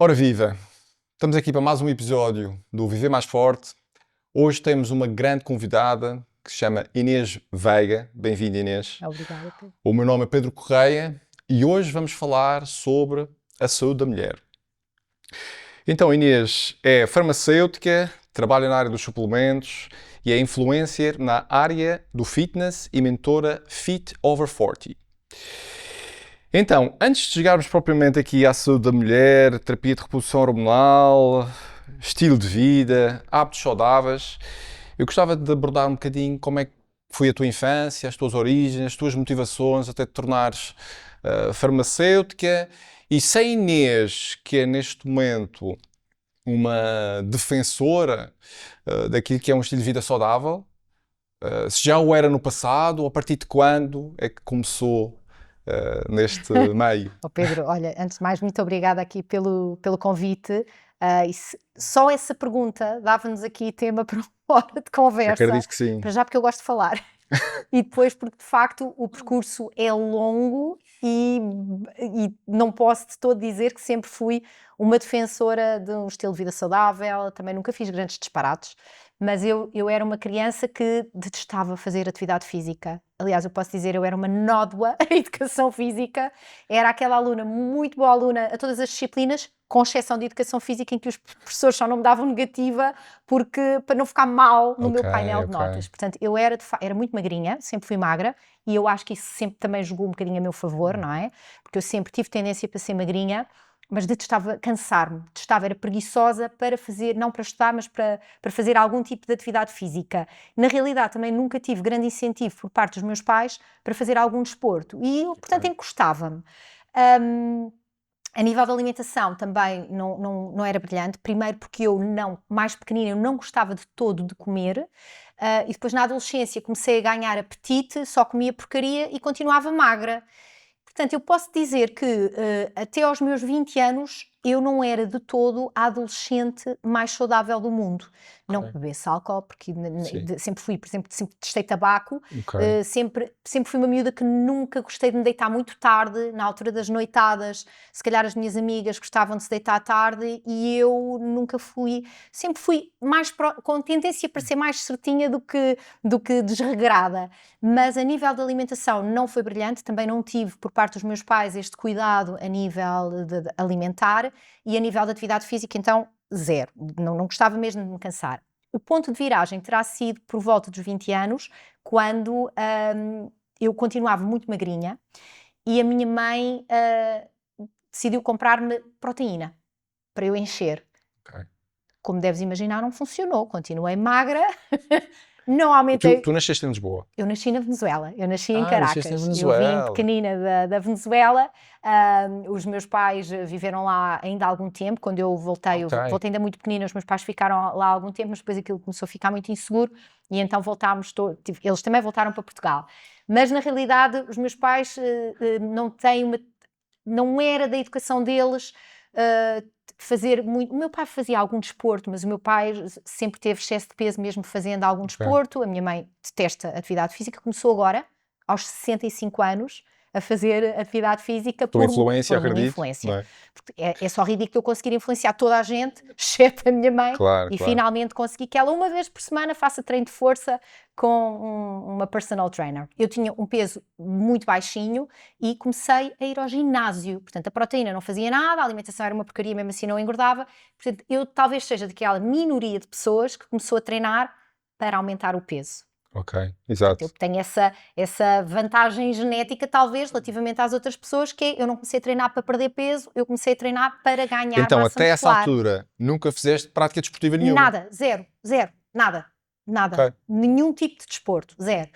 Ora viva! Estamos aqui para mais um episódio do Viver Mais Forte. Hoje temos uma grande convidada que se chama Inês Veiga. Bem-vinda, Inês. Obrigada, Pedro. O meu nome é Pedro Correia e hoje vamos falar sobre a saúde da mulher. Então, Inês é farmacêutica, trabalha na área dos suplementos e é influencer na área do fitness e mentora Fit Over 40. Então, antes de chegarmos propriamente aqui à saúde da mulher, terapia de reposição hormonal, estilo de vida, hábitos saudáveis, eu gostava de abordar um bocadinho como é que foi a tua infância, as tuas origens, as tuas motivações até te tornares farmacêutica e se a Inês, que é neste momento uma defensora daquilo que é um estilo de vida saudável, se já o era no passado ou a partir de quando é que começou neste meio. Oh, Pedro, olha, antes de mais, muito obrigada aqui pelo convite. Só essa pergunta dava-nos aqui tema para uma hora de conversa. Acredito que sim. Para já porque eu gosto de falar. E depois porque, de facto, o percurso é longo e não posso de todo dizer que sempre fui uma defensora de um estilo de vida saudável, também nunca fiz grandes disparates, mas eu era uma criança que detestava fazer atividade física. Aliás, eu posso dizer, eu era uma nódoa em educação física, era aquela aluna, muito boa aluna a todas as disciplinas, com exceção de educação física, em que os professores só não me davam negativa para não ficar mal no meu painel de notas. Portanto, eu era muito magrinha, sempre fui magra, e eu acho que isso sempre também jogou um bocadinho a meu favor, não é? Porque eu sempre tive tendência para ser magrinha, mas detestava cansar-me, era preguiçosa para fazer, não para estudar, mas para fazer algum tipo de atividade física. Na realidade, também nunca tive grande incentivo por parte dos meus pais para fazer algum desporto, e eu, portanto, encostava-me. A nível da alimentação também não era brilhante, primeiro porque mais pequenina, eu não gostava de todo de comer, e depois na adolescência comecei a ganhar apetite, só comia porcaria e continuava magra. Portanto, eu posso dizer que até aos meus 20 anos eu não era de todo a adolescente mais saudável do mundo. Não que bebesse álcool, porque sempre fui, por exemplo, sempre testei tabaco, sempre fui uma miúda que nunca gostei de me deitar muito tarde, na altura das noitadas, se calhar as minhas amigas gostavam de se deitar tarde e eu nunca fui, sempre fui com tendência para ser mais certinha do que desregrada. Mas a nível da alimentação não foi brilhante, também não tive por parte dos meus pais este cuidado a nível de alimentar e a nível de atividade física, então zero, não gostava mesmo de me cansar. O ponto de viragem terá sido por volta dos 20 anos, quando eu continuava muito magrinha e a minha mãe decidiu comprar-me proteína para eu encher. Como deves imaginar, não funcionou, continuei magra. Não aumentei. Tu nasceste em Lisboa? Eu nasci na Venezuela, eu nasci em Caracas. Nasceste em Venezuela. Eu vim pequenina da Venezuela, os meus pais viveram lá ainda há algum tempo, quando eu voltei, eu voltei ainda muito pequenina, os meus pais ficaram lá há algum tempo, mas depois aquilo começou a ficar muito inseguro e então voltámos, eles também voltaram para Portugal. Mas na realidade os meus pais não era da educação deles fazer muito. O meu pai fazia algum desporto, mas o meu pai sempre teve excesso de peso mesmo fazendo algum desporto. A minha mãe detesta atividade física, começou agora, aos 65 anos, a fazer atividade física por influência, minha acredito, influência. É só ridículo eu conseguir influenciar toda a gente, exceto a minha mãe, finalmente consegui que ela uma vez por semana faça treino de força com uma personal trainer. Eu tinha um peso muito baixinho e comecei a ir ao ginásio. Portanto, a proteína não fazia nada, a alimentação era uma porcaria, mesmo assim não engordava. Portanto, eu talvez seja daquela minoria de pessoas que começou a treinar para aumentar o peso. Exato. Eu tenho essa vantagem genética, talvez, relativamente às outras pessoas, que é, eu não comecei a treinar para perder peso, eu comecei a treinar para ganhar então, massa até muscular. essa altura, nunca fizeste prática desportiva nenhuma? Nada, zero, nada. Nenhum tipo de desporto, zero.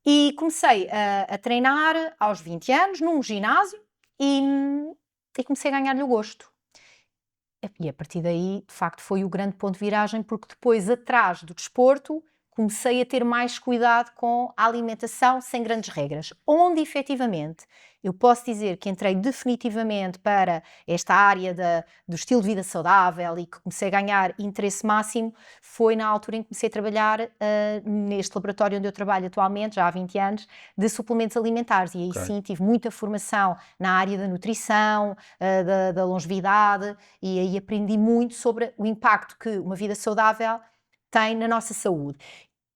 E comecei a treinar aos 20 anos, num ginásio, e comecei a ganhar-lhe o gosto. E a partir daí, de facto, foi o grande ponto de viragem, porque depois, atrás do desporto, comecei a ter mais cuidado com a alimentação sem grandes regras, onde efetivamente Eu posso dizer que entrei definitivamente para esta área do estilo de vida saudável e que comecei a ganhar interesse máximo foi na altura em que comecei a trabalhar neste laboratório onde eu trabalho atualmente, já há 20 anos, de suplementos alimentares. E aí sim tive muita formação na área da nutrição, da longevidade, e aí aprendi muito sobre o impacto que uma vida saudável tem na nossa saúde.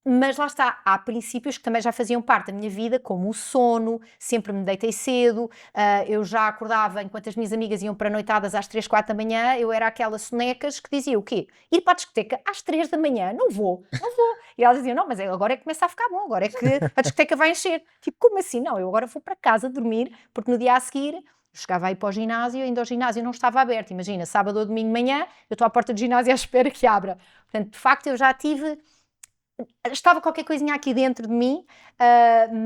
Mas lá está, há princípios que também já faziam parte da minha vida, como o sono, sempre me deitei cedo, eu já acordava enquanto as minhas amigas iam para noitadas às 3, 4 da manhã, eu era aquelas sonecas que dizia o quê? Ir para a discoteca às 3 da manhã? Não vou. E elas diziam, não, mas agora é que começa a ficar bom, agora é que a discoteca vai encher. Tipo, como assim? Não, eu agora vou para casa dormir, porque no dia a seguir eu chegava aí para o ginásio, ainda o ginásio não estava aberto. Imagina, sábado ou domingo de manhã, eu estou à porta do ginásio à espera que abra. Portanto, de facto, eu já tive... Estava qualquer coisinha aqui dentro de mim,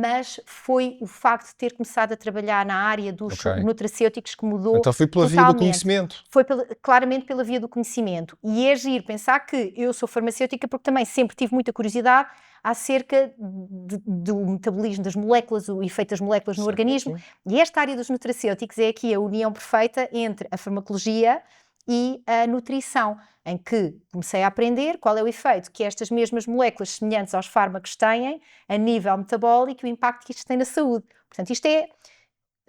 mas foi o facto de ter começado a trabalhar na área dos nutracêuticos que mudou Então foi pela via do conhecimento. Foi claramente pela via do conhecimento. E é giro pensar que eu sou farmacêutica porque também sempre tive muita curiosidade acerca do metabolismo das moléculas, o efeito das moléculas no organismo. E esta área dos nutracêuticos é aqui a união perfeita entre a farmacologia e a nutrição, em que comecei a aprender qual é o efeito que estas mesmas moléculas semelhantes aos fármacos têm a nível metabólico e o impacto que isto tem na saúde. Portanto,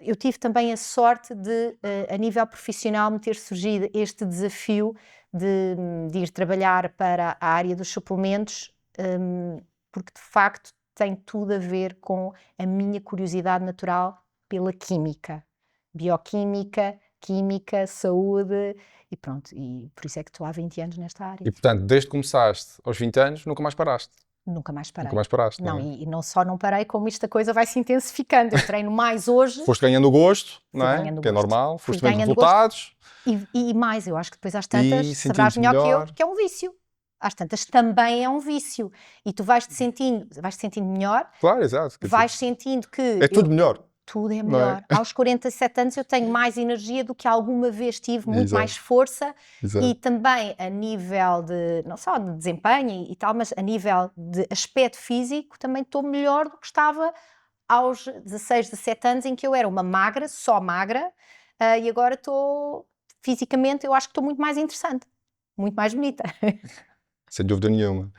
eu tive também a sorte de, a nível profissional, me ter surgido este desafio de ir trabalhar para a área dos suplementos, porque de facto tem tudo a ver com a minha curiosidade natural pela química, bioquímica, química, saúde e pronto, e por isso é que estou há 20 anos nesta área. E portanto, desde que começaste aos 20 anos, nunca mais paraste? Nunca mais parei. Nunca mais paraste, não, não é? e não só não parei, como esta coisa vai se intensificando. Eu treino mais hoje. Foste ganhando o gosto, não é? Que é normal. Foste vendo resultados. E mais, eu acho que depois às tantas saberás melhor que eu, que é um vício. Às tantas também é um vício. E tu vais-te sentindo melhor. Claro, exato. Vais sentindo que... É tudo melhor. Tudo é melhor. Aos 47 anos eu tenho mais energia do que alguma vez tive, muito mais força. E também a nível de, não só de desempenho e tal, mas a nível de aspecto físico também estou melhor do que estava aos 16, 17 anos em que eu era uma magra, só magra, e agora estou, fisicamente, eu acho que estou muito mais interessante, muito mais bonita. Sem dúvida nenhuma.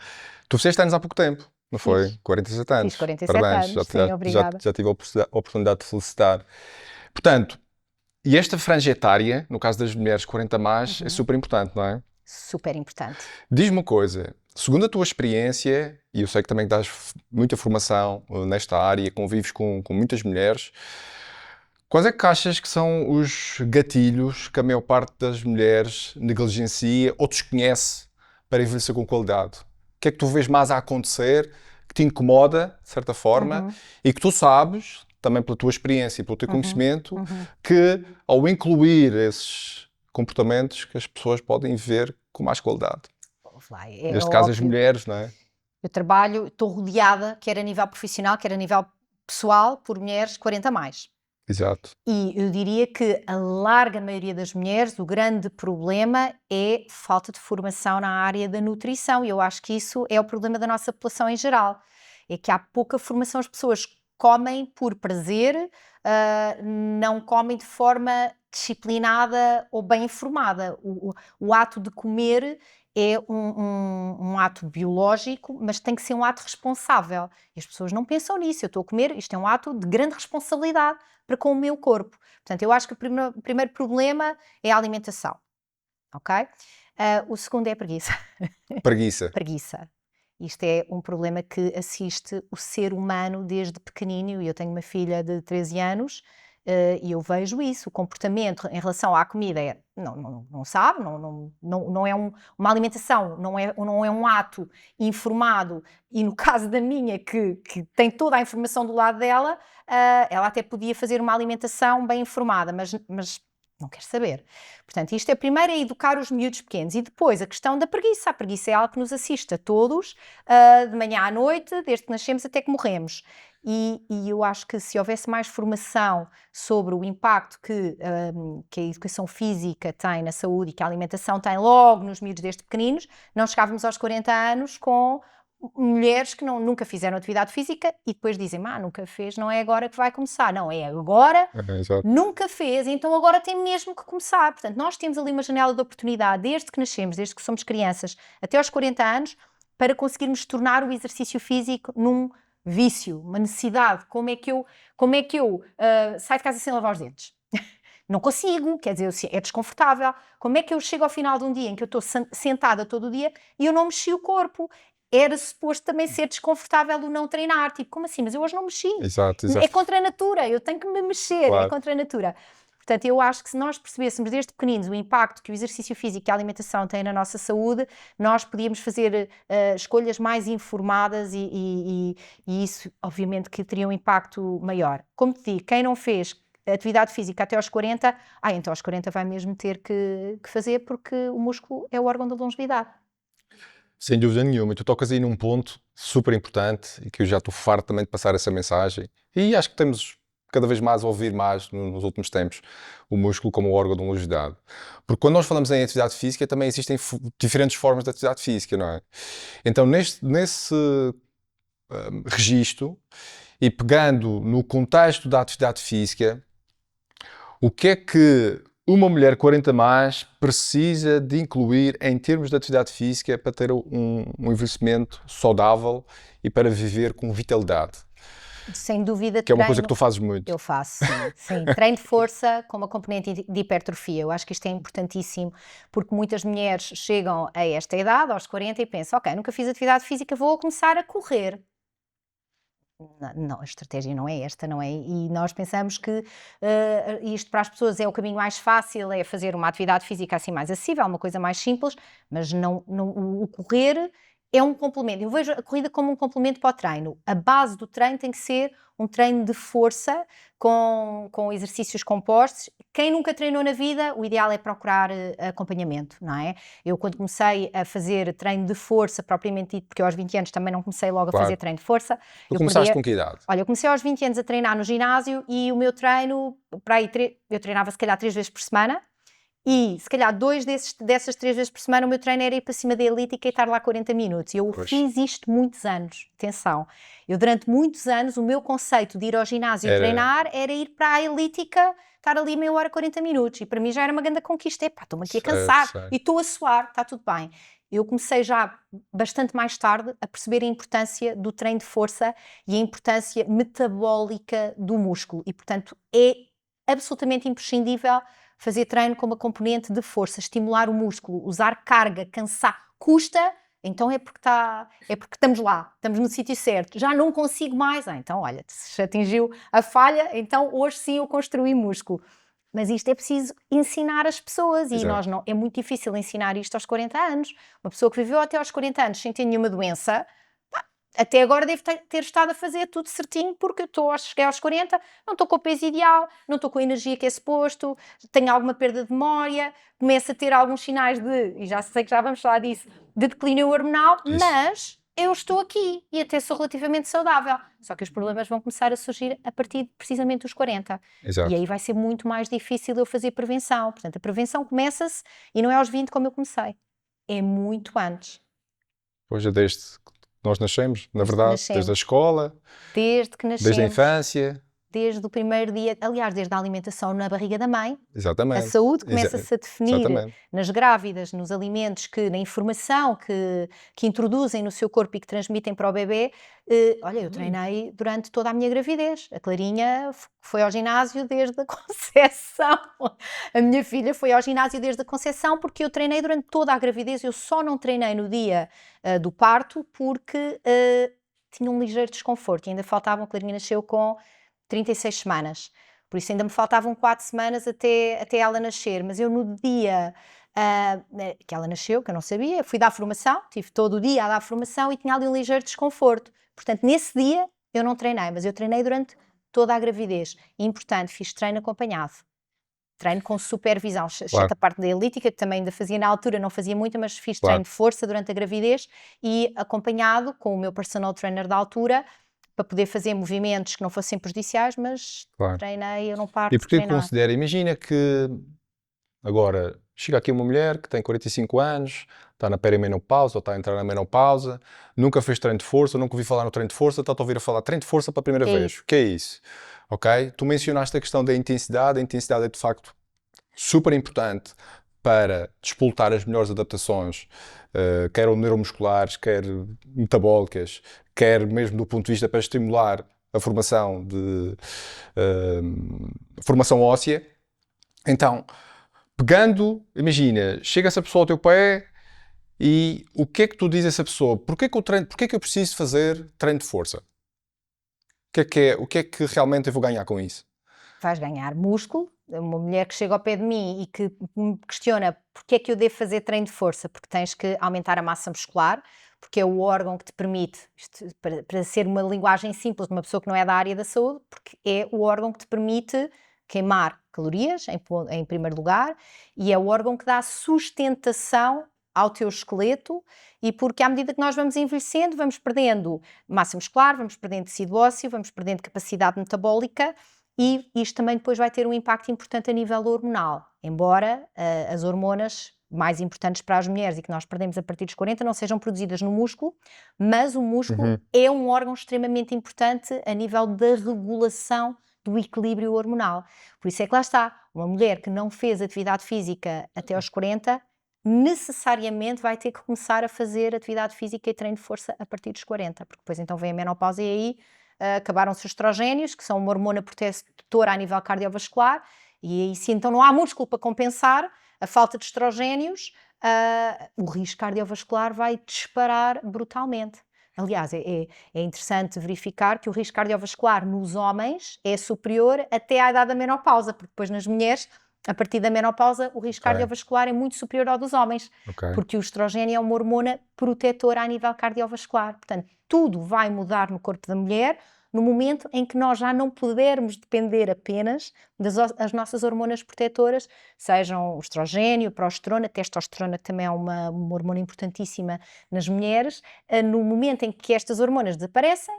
Tu fizeste anos há pouco tempo. Não foi? 47 anos. Fiz 47 Parabéns. anos, sim, obrigada. Já tive a oportunidade de felicitar. Portanto, e esta franja etária, no caso das mulheres 40 mais, é super importante, não é? Super importante. Diz-me uma coisa, segundo a tua experiência, e eu sei que também dás muita formação nesta área, convives com muitas mulheres, quais é que achas que são os gatilhos que a maior parte das mulheres negligencia ou desconhece para envelhecer com qualidade? O que é que tu vês mais a acontecer, que te incomoda, de certa forma, e que tu sabes, também pela tua experiência e pelo teu conhecimento, que ao incluir esses comportamentos que as pessoas podem ver com mais qualidade? Neste caso as mulheres, não é? Eu trabalho, estou rodeada, quer a nível profissional, quer a nível pessoal, por mulheres 40 mais. Exato. E eu diria que a larga maioria das mulheres, o grande problema é falta de formação na área da nutrição, e eu acho que isso é o problema da nossa população em geral, é que há pouca formação, as pessoas comem por prazer, não comem de forma disciplinada ou bem informada. O ato de comer é um ato biológico, mas tem que ser um ato responsável. E as pessoas não pensam nisso. Eu estou a comer, isto é um ato de grande responsabilidade para com o meu corpo. Portanto, eu acho que o primeiro problema é a alimentação. Ok? O segundo é a preguiça. Preguiça. Preguiça. Isto é um problema que assiste o ser humano desde pequenino, e eu tenho uma filha de 13 anos, e eu vejo isso, o comportamento em relação à comida é, não sabe, não é uma alimentação, não é um ato informado, e no caso da minha, que tem toda a informação do lado dela, ela até podia fazer uma alimentação bem informada, mas não quer saber. Portanto, isto é primeiro é educar os miúdos pequenos, e depois a questão da preguiça. A preguiça é algo que nos assiste a todos, de manhã à noite, desde que nascemos até que morremos. E eu acho que se houvesse mais formação sobre o impacto que a educação física tem na saúde e que a alimentação tem logo nos miúdos desde pequeninos, não chegávamos aos 40 anos com mulheres que nunca fizeram atividade física e depois dizem, nunca fez, não é agora que vai começar. Não, é agora, Exato. nunca fez, então agora tem mesmo que começar. Portanto, nós temos ali uma janela de oportunidade, desde que nascemos, desde que somos crianças, até aos 40 anos, para conseguirmos tornar o exercício físico num vício, uma necessidade. Como é que eu saio de casa sem lavar os dentes? Não consigo, quer dizer, é desconfortável. Como é que eu chego ao final de um dia em que eu estou sentada todo o dia e eu não mexi o corpo? Era suposto também ser desconfortável o não treinar. Tipo, como assim? Mas eu hoje não mexi. Exato. É contra a natura, eu tenho que me mexer, Claro. é contra a natura. Portanto, eu acho que se nós percebêssemos desde pequeninos o impacto que o exercício físico e a alimentação têm na nossa saúde, nós podíamos fazer escolhas mais informadas e isso, obviamente, que teria um impacto maior. Como te digo, quem não fez atividade física até aos 40, então aos 40 vai mesmo ter que fazer, porque o músculo é o órgão da longevidade. Sem dúvida nenhuma, e tu tocas aí num ponto super importante e que eu já estou farto também de passar essa mensagem, e acho que temos cada vez mais a ouvir mais nos últimos tempos o músculo como o órgão da longevidade. Porque quando nós falamos em atividade física, também existem diferentes formas de atividade física, não é? Então, nesse registro, e pegando no contexto da atividade física, o que é que uma mulher 40 mais precisa de incluir em termos de atividade física para ter um envelhecimento saudável e para viver com vitalidade? Sem dúvida, Que é uma coisa que tu fazes muito. Eu faço, sim. Treino de força com uma componente de hipertrofia. Eu acho que isto é importantíssimo, porque muitas mulheres chegam a esta idade, aos 40, e pensam, ok, nunca fiz atividade física, vou começar a correr. Não, a estratégia não é esta, não é? E nós pensamos que isto para as pessoas é o caminho mais fácil, é fazer uma atividade física assim mais acessível, uma coisa mais simples, mas o correr é um complemento. Eu vejo a corrida como um complemento para o treino. A base do treino tem que ser um treino de força com exercícios compostos. Quem nunca treinou na vida, o ideal é procurar acompanhamento, não é? Eu quando comecei a fazer treino de força propriamente dito, porque eu aos 20 anos também não comecei logo a fazer treino de força. Tu começaste com que idade? Olha, eu comecei aos 20 anos a treinar no ginásio e o meu treino, para aí, eu treinava se calhar 3 vezes por semana. E, se calhar, dessas 3 vezes por semana, o meu treino era ir para cima da elíptica e estar lá 40 minutos. Eu fiz isto muitos anos. Atenção. Eu, durante muitos anos, o meu conceito de ir ao ginásio e treinar era ir para a elíptica, estar ali meia hora, 40 minutos. E para mim já era uma grande conquista. Estou-me aqui a cansar e estou a suar, está tudo bem. Eu comecei já bastante mais tarde a perceber a importância do treino de força e a importância metabólica do músculo. E, portanto, é absolutamente imprescindível fazer treino com uma componente de força, estimular o músculo, usar carga, cansar, custa, então é porque estamos lá, estamos no sítio certo, já não consigo mais, então olha, se atingiu a falha, então hoje sim eu construí músculo. Mas isto é preciso ensinar as pessoas e é muito difícil ensinar isto aos 40 anos. Uma pessoa que viveu até aos 40 anos sem ter nenhuma doença, até agora devo ter estado a fazer tudo certinho, porque cheguei aos 40, não estou com o peso ideal, não estou com a energia que é suposto, tenho alguma perda de memória, começo a ter alguns sinais e já sei que já vamos falar disso, de declínio hormonal, mas eu estou aqui e até sou relativamente saudável. Só que os problemas vão começar a surgir a partir precisamente dos 40. Exato. E aí vai ser muito mais difícil eu fazer prevenção. Portanto, a prevenção começa-se, e não é aos 20 como eu comecei, é muito antes. Hoje é desde nós nascemos, na verdade, desde a escola, desde que nascemos, desde a infância, desde o primeiro dia, aliás, desde a alimentação na barriga da mãe. Exatamente. A saúde começa-se a definir Exatamente. nas grávidas, nos alimentos, na informação que introduzem no seu corpo e que transmitem para o bebê. Olha, eu treinei durante toda a minha gravidez. A Clarinha foi ao ginásio desde a concepção. A minha filha foi ao ginásio desde a concepção porque eu treinei durante toda a gravidez. Eu só não treinei no dia do parto porque tinha um ligeiro desconforto e ainda faltavam. A Clarinha nasceu com 36 semanas, por isso ainda me faltavam 4 semanas até ela nascer, mas eu no dia que ela nasceu, que eu não sabia, fui dar formação, tive todo o dia a dar formação e tinha ali um ligeiro desconforto, portanto nesse dia eu não treinei, mas eu treinei durante toda a gravidez, e importante, fiz treino acompanhado, treino com supervisão, exceto a parte da elíptica, que também ainda fazia na altura, não fazia muito, mas fiz treino de força durante a gravidez e acompanhado com o meu personal trainer da altura, para poder fazer movimentos que não fossem prejudiciais, mas treinei, eu não paro de treinar. E porque considera, imagina que agora chega aqui uma mulher que tem 45 anos, está na perimenopausa ou está a entrar na menopausa, nunca fez treino de força, nunca ouvi falar no treino de força, está a ouvir a falar de treino de força para a primeira É vez. isso. O que é isso? Ok? Tu mencionaste a questão da intensidade. A intensidade é de facto super importante para despoltar as melhores adaptações, quer neuromusculares, quer metabólicas, quer mesmo do ponto de vista para estimular a formação de formação óssea. Então, pegando, imagina, chega essa pessoa ao teu pé e o que é que tu dizes a essa pessoa? Porquê que eu preciso fazer treino de força? O que é que realmente eu vou ganhar com isso? Vais ganhar músculo. Uma mulher que chega ao pé de mim e que me questiona porque é que eu devo fazer treino de força, porque tens que aumentar a massa muscular, porque é o órgão que te permite, isto, para ser uma linguagem simples de uma pessoa que não é da área da saúde, porque é o órgão que te permite queimar calorias, em primeiro lugar, e é o órgão que dá sustentação ao teu esqueleto, e porque à medida que nós vamos envelhecendo, vamos perdendo massa muscular, vamos perdendo tecido ósseo, vamos perdendo capacidade metabólica, e isto também depois vai ter um impacto importante a nível hormonal, embora as hormonas mais importantes para as mulheres e que nós perdemos a partir dos 40 não sejam produzidas no músculo, mas o músculo é um órgão extremamente importante a nível da regulação do equilíbrio hormonal. Por isso é que lá está, uma mulher que não fez atividade física até aos 40 necessariamente vai ter que começar a fazer atividade física e treino de força a partir dos 40, porque depois então vem a menopausa e aí acabaram-se os estrogénios, que são uma hormona protetora a nível cardiovascular, e aí se então não há músculo para compensar a falta de estrogénios, o risco cardiovascular vai disparar brutalmente. Aliás, é interessante verificar que o risco cardiovascular nos homens é superior até à idade da menopausa, porque depois nas mulheres, a partir da menopausa, o risco cardiovascular é muito superior ao dos homens, porque o estrogênio é uma hormona protetora a nível cardiovascular. Portanto, tudo vai mudar no corpo da mulher no momento em que nós já não pudermos depender apenas das nossas hormonas protetoras, sejam o estrogênio, a progesterona, a testosterona, que também é uma hormona importantíssima nas mulheres. No momento em que estas hormonas desaparecem,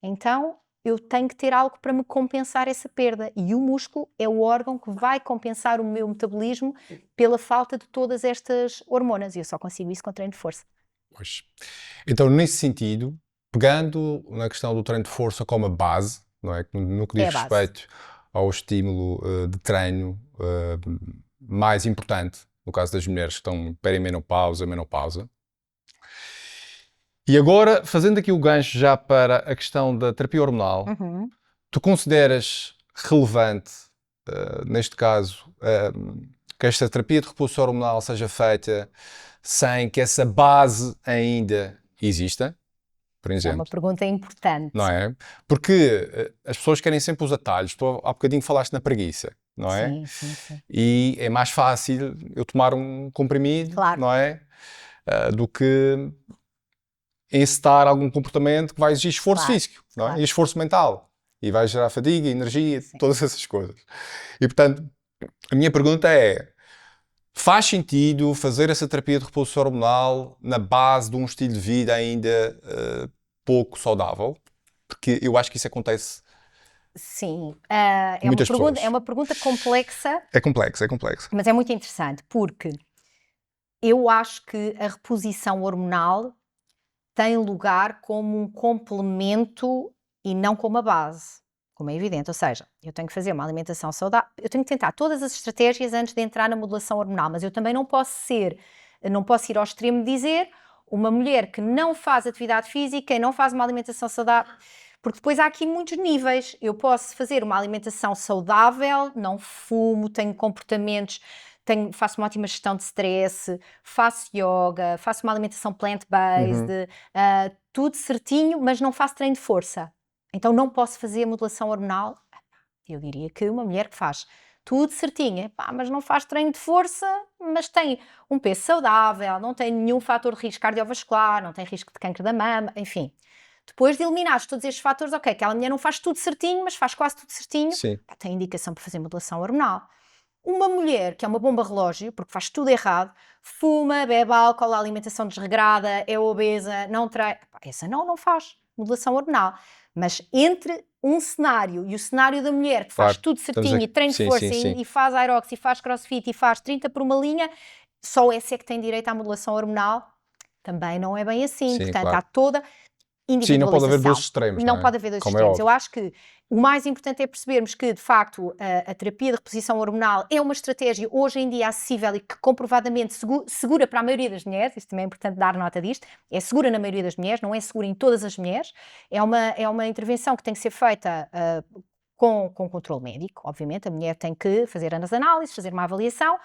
então eu tenho que ter algo para me compensar essa perda, e o músculo é o órgão que vai compensar o meu metabolismo pela falta de todas estas hormonas, e eu só consigo isso com treino de força. Pois. Então, nesse sentido, pegando na questão do treino de força como a base, não é? No que diz É a base. respeito ao estímulo de treino mais importante, no caso das mulheres que estão perimenopausa, menopausa. E agora, fazendo aqui o gancho já para a questão da terapia hormonal, tu consideras relevante, neste caso, que esta terapia de repouso hormonal seja feita sem que essa base ainda exista, por É exemplo? uma pergunta importante. Não é? Porque as pessoas querem sempre os atalhos. Tu há bocadinho falaste na preguiça, não é? Sim, sim, sim. E é mais fácil eu tomar um comprimido, Claro. não é? Do que encetar algum comportamento que vai exigir esforço Claro, físico, não é? claro. E esforço mental. E vai gerar fadiga, energia, Sim. todas essas coisas. E, portanto, a minha pergunta é: faz sentido fazer essa terapia de repouso hormonal na base de um estilo de vida ainda pouco saudável? Porque eu acho que isso acontece Sim, com muitas pessoas. é uma pergunta complexa, É complexo, é complexo. mas é muito interessante, porque eu acho que a reposição hormonal tem lugar como um complemento e não como a base, como é evidente. Ou seja, eu tenho que fazer uma alimentação saudável, eu tenho que tentar todas as estratégias antes de entrar na modulação hormonal, mas eu também não posso ir ao extremo de dizer uma mulher que não faz atividade física e não faz uma alimentação saudável, porque depois há aqui muitos níveis. Eu posso fazer uma alimentação saudável, não fumo, tenho comportamentos, faço uma ótima gestão de stress, faço yoga, faço uma alimentação plant-based, tudo certinho, mas não faço treino de força. Então não posso fazer a modulação hormonal. Eu diria que uma mulher que faz tudo certinho, mas não faz treino de força, mas tem um peso saudável, não tem nenhum fator de risco cardiovascular, não tem risco de cancro da mama, enfim. Depois de eliminares todos estes fatores, ok, aquela mulher não faz tudo certinho, mas faz quase tudo certinho, Sim. tem indicação para fazer modulação hormonal. Uma mulher que é uma bomba relógio, porque faz tudo errado, fuma, bebe álcool, a alimentação desregrada, é obesa, não trai... Essa não faz modulação hormonal. Mas entre um cenário e o cenário da mulher que faz Claro, tudo estamos certinho, e aqui. treino de Sim, força sim, sim. e faz aeróbico e faz crossfit e faz 30 por uma linha, só essa é que tem direito à modulação hormonal. Também não é bem assim, Sim, portanto há claro. toda Sim, não pode haver dois individualização. extremos, Não não é? pode haver dois Como é extremos. Eu óbvio. acho que o mais importante é percebermos que, de facto, a terapia de reposição hormonal é uma estratégia hoje em dia acessível e que comprovadamente segura para a maioria das mulheres, isto também é importante dar nota disto, é segura na maioria das mulheres, não é segura em todas as mulheres, é uma intervenção que tem que ser feita com controle médico, obviamente, a mulher tem que fazer as análises, fazer uma avaliação.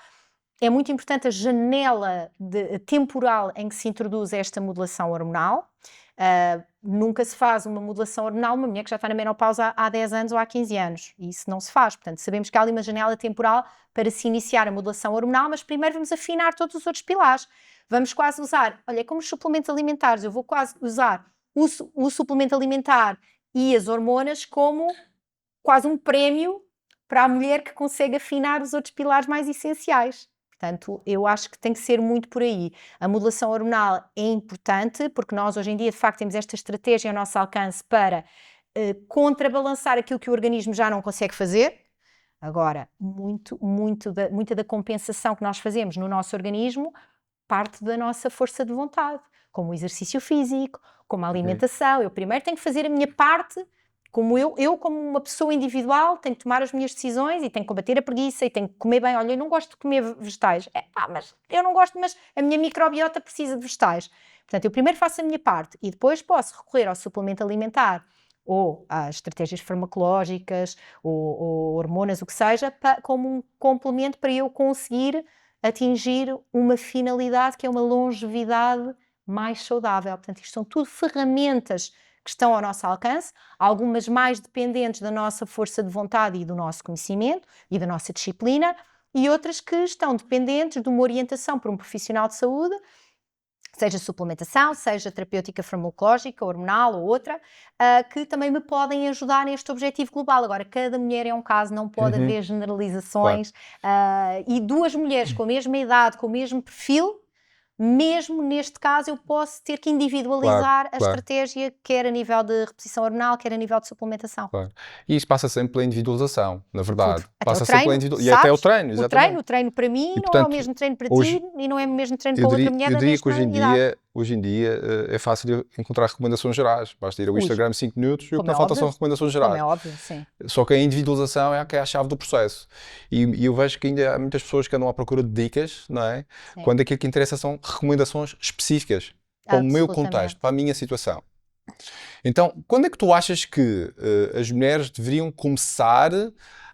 É muito importante a janela temporal em que se introduz esta modulação hormonal. Nunca se faz uma modulação hormonal uma mulher que já está na menopausa há 10 anos ou há 15 anos. E isso não se faz. Portanto, sabemos que há ali uma janela temporal para se iniciar a modulação hormonal, mas primeiro vamos afinar todos os outros pilares. Vamos quase usar, olha, como os suplementos alimentares, eu vou quase usar o suplemento alimentar e as hormonas como quase um prémio para a mulher que consegue afinar os outros pilares mais essenciais. Portanto, eu acho que tem que ser muito por aí. A modulação hormonal é importante, porque nós hoje em dia, de facto, temos esta estratégia ao nosso alcance para contrabalançar aquilo que o organismo já não consegue fazer. Agora, muita da compensação que nós fazemos no nosso organismo parte da nossa força de vontade, como o exercício físico, como a alimentação. Eu primeiro tenho que fazer a minha parte, como eu como uma pessoa individual, tenho que tomar as minhas decisões e tenho que combater a preguiça e tenho que comer bem. Olha, eu não gosto de comer vegetais. Mas eu não gosto, mas a minha microbiota precisa de vegetais. Portanto, eu primeiro faço a minha parte e depois posso recorrer ao suplemento alimentar ou às estratégias farmacológicas ou hormonas, o que seja, como um complemento para eu conseguir atingir uma finalidade que é uma longevidade mais saudável. Portanto, isto são tudo ferramentas que estão ao nosso alcance, algumas mais dependentes da nossa força de vontade e do nosso conhecimento e da nossa disciplina, e outras que estão dependentes de uma orientação por um profissional de saúde, seja suplementação, seja terapêutica farmacológica, hormonal ou outra, que também me podem ajudar neste objetivo global. Agora, cada mulher é um caso, não pode haver Claro. generalizações, e duas mulheres com a mesma idade, com o mesmo perfil, mesmo neste caso eu posso ter que Claro, individualizar a claro, estratégia, quer a nível de reposição hormonal, quer a nível de suplementação. claro. E isso passa sempre pela individualização, na Tudo. verdade. Até o Passa sempre pela treino, individualização. E até o sabes? treino, exatamente. O treino para mim E não é o portanto, mesmo treino para hoje, ti e não é o mesmo treino para outra mulher eu da diria que mesma idade. hoje em dia é fácil encontrar recomendações gerais. Basta ir ao Ui, Instagram 5 minutos e o que como não é falta óbvio, são recomendações como é gerais. óbvio, sim. Só que a individualização é a chave do processo. E eu vejo que ainda há muitas pessoas que andam à procura de dicas, não é? Sim. Quando aquilo que interessa são recomendações específicas para o meu contexto, para a minha situação. Então, quando é que tu achas que as mulheres deveriam começar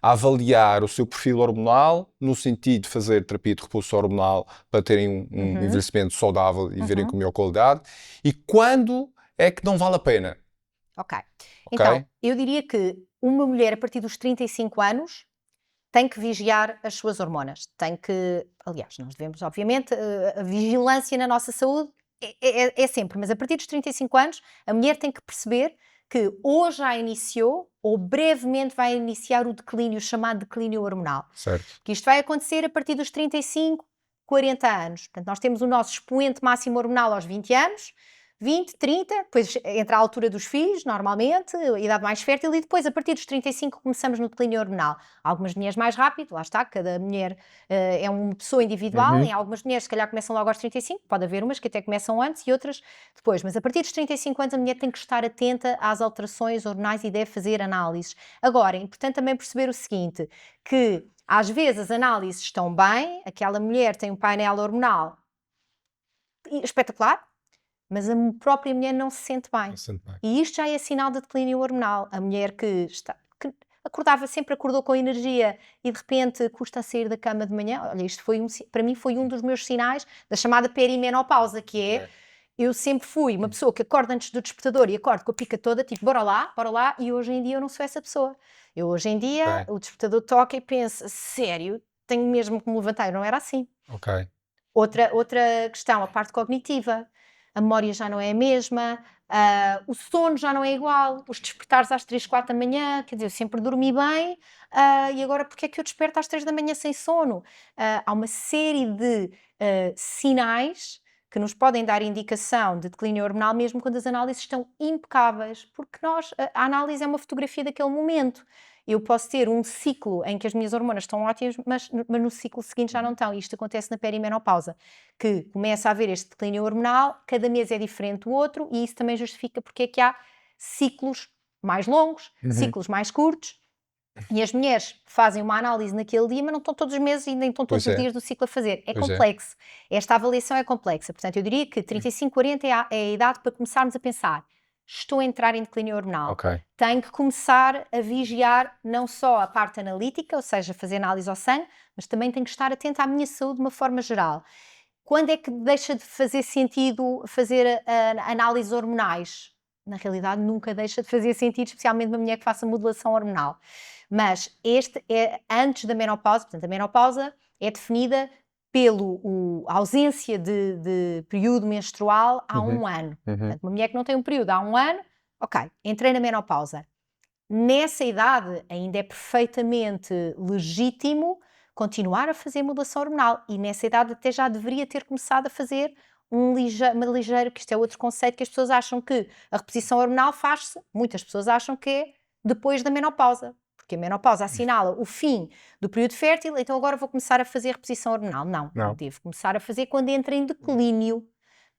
a avaliar o seu perfil hormonal no sentido de fazer terapia de reposição hormonal para terem um envelhecimento saudável e verem com melhor qualidade? E quando é que não vale a pena? Ok. Então, eu diria que uma mulher a partir dos 35 anos tem que vigiar as suas hormonas. Tem que, aliás, nós devemos, obviamente, a vigilância na nossa saúde é sempre, mas a partir dos 35 anos, a mulher tem que perceber que ou já iniciou ou brevemente vai iniciar o declínio, o chamado declínio hormonal. Certo. Que isto vai acontecer a partir dos 35, 40 anos. Portanto, nós temos o nosso expoente máximo hormonal aos 20 anos, 20, 30, depois entra a altura dos filhos, normalmente, a idade mais fértil, e depois, a partir dos 35, começamos no declínio hormonal. Algumas mulheres mais rápido, lá está, cada mulher é uma pessoa individual, em algumas mulheres, se calhar, começam logo aos 35, pode haver umas que até começam antes e outras depois, mas a partir dos 35 anos a mulher tem que estar atenta às alterações hormonais e deve fazer análises. Agora, é importante também perceber o seguinte, que às vezes as análises estão bem, aquela mulher tem um painel hormonal espetacular, mas a própria mulher não se sente bem. E isto já é sinal de declínio hormonal. A mulher que acordava, sempre acordou com energia e de repente custa a sair da cama de manhã. Olha, isto para mim foi um dos meus sinais da chamada perimenopausa, que é, eu sempre fui uma pessoa que acorda antes do despertador e acordo com a pica toda, tipo, bora lá, e hoje em dia eu não sou essa pessoa. Eu hoje em dia, o despertador toca e penso, sério, tenho mesmo que me levantar. Eu não era assim. Outra questão, a parte cognitiva. A memória já não é a mesma, o sono já não é igual, os despertares às 3, 4 da manhã, quer dizer, eu sempre dormi bem, e agora porque é que eu desperto às 3 da manhã sem sono? Há uma série de sinais que nos podem dar indicação de declínio hormonal mesmo quando as análises estão impecáveis, porque a análise é uma fotografia daquele momento. Eu posso ter um ciclo em que as minhas hormonas estão ótimas, mas no ciclo seguinte já não estão. E isto acontece na perimenopausa, que começa a haver este declínio hormonal, cada mês é diferente do outro, e isso também justifica porque é que há ciclos mais longos, ciclos mais curtos. E as mulheres fazem uma análise naquele dia, mas não estão todos os meses e nem estão todos os dias do ciclo a fazer. É complexo. Esta avaliação é complexa. Portanto, eu diria que 35, 40 é a idade para começarmos a pensar: estou a entrar em declínio hormonal. Tenho que começar a vigiar não só a parte analítica, ou seja, fazer análise ao sangue, mas também tenho que estar atenta à minha saúde de uma forma geral. Quando é que deixa de fazer sentido fazer análises hormonais? Na realidade, nunca deixa de fazer sentido, especialmente uma mulher que faça modulação hormonal. Mas este é antes da menopausa, portanto, a menopausa é definida pela ausência de período menstrual há um ano. Portanto, uma mulher que não tem um período há um ano, ok, entrei na menopausa. Nessa idade ainda é perfeitamente legítimo continuar a fazer modulação hormonal e nessa idade até já deveria ter começado a fazer uma ligeira, que isto é outro conceito que as pessoas acham que a reposição hormonal faz-se, muitas pessoas acham que é depois da menopausa, porque a menopausa assinala o fim do período fértil, então agora vou começar a fazer reposição hormonal. Não. Devo começar a fazer quando entra em declínio.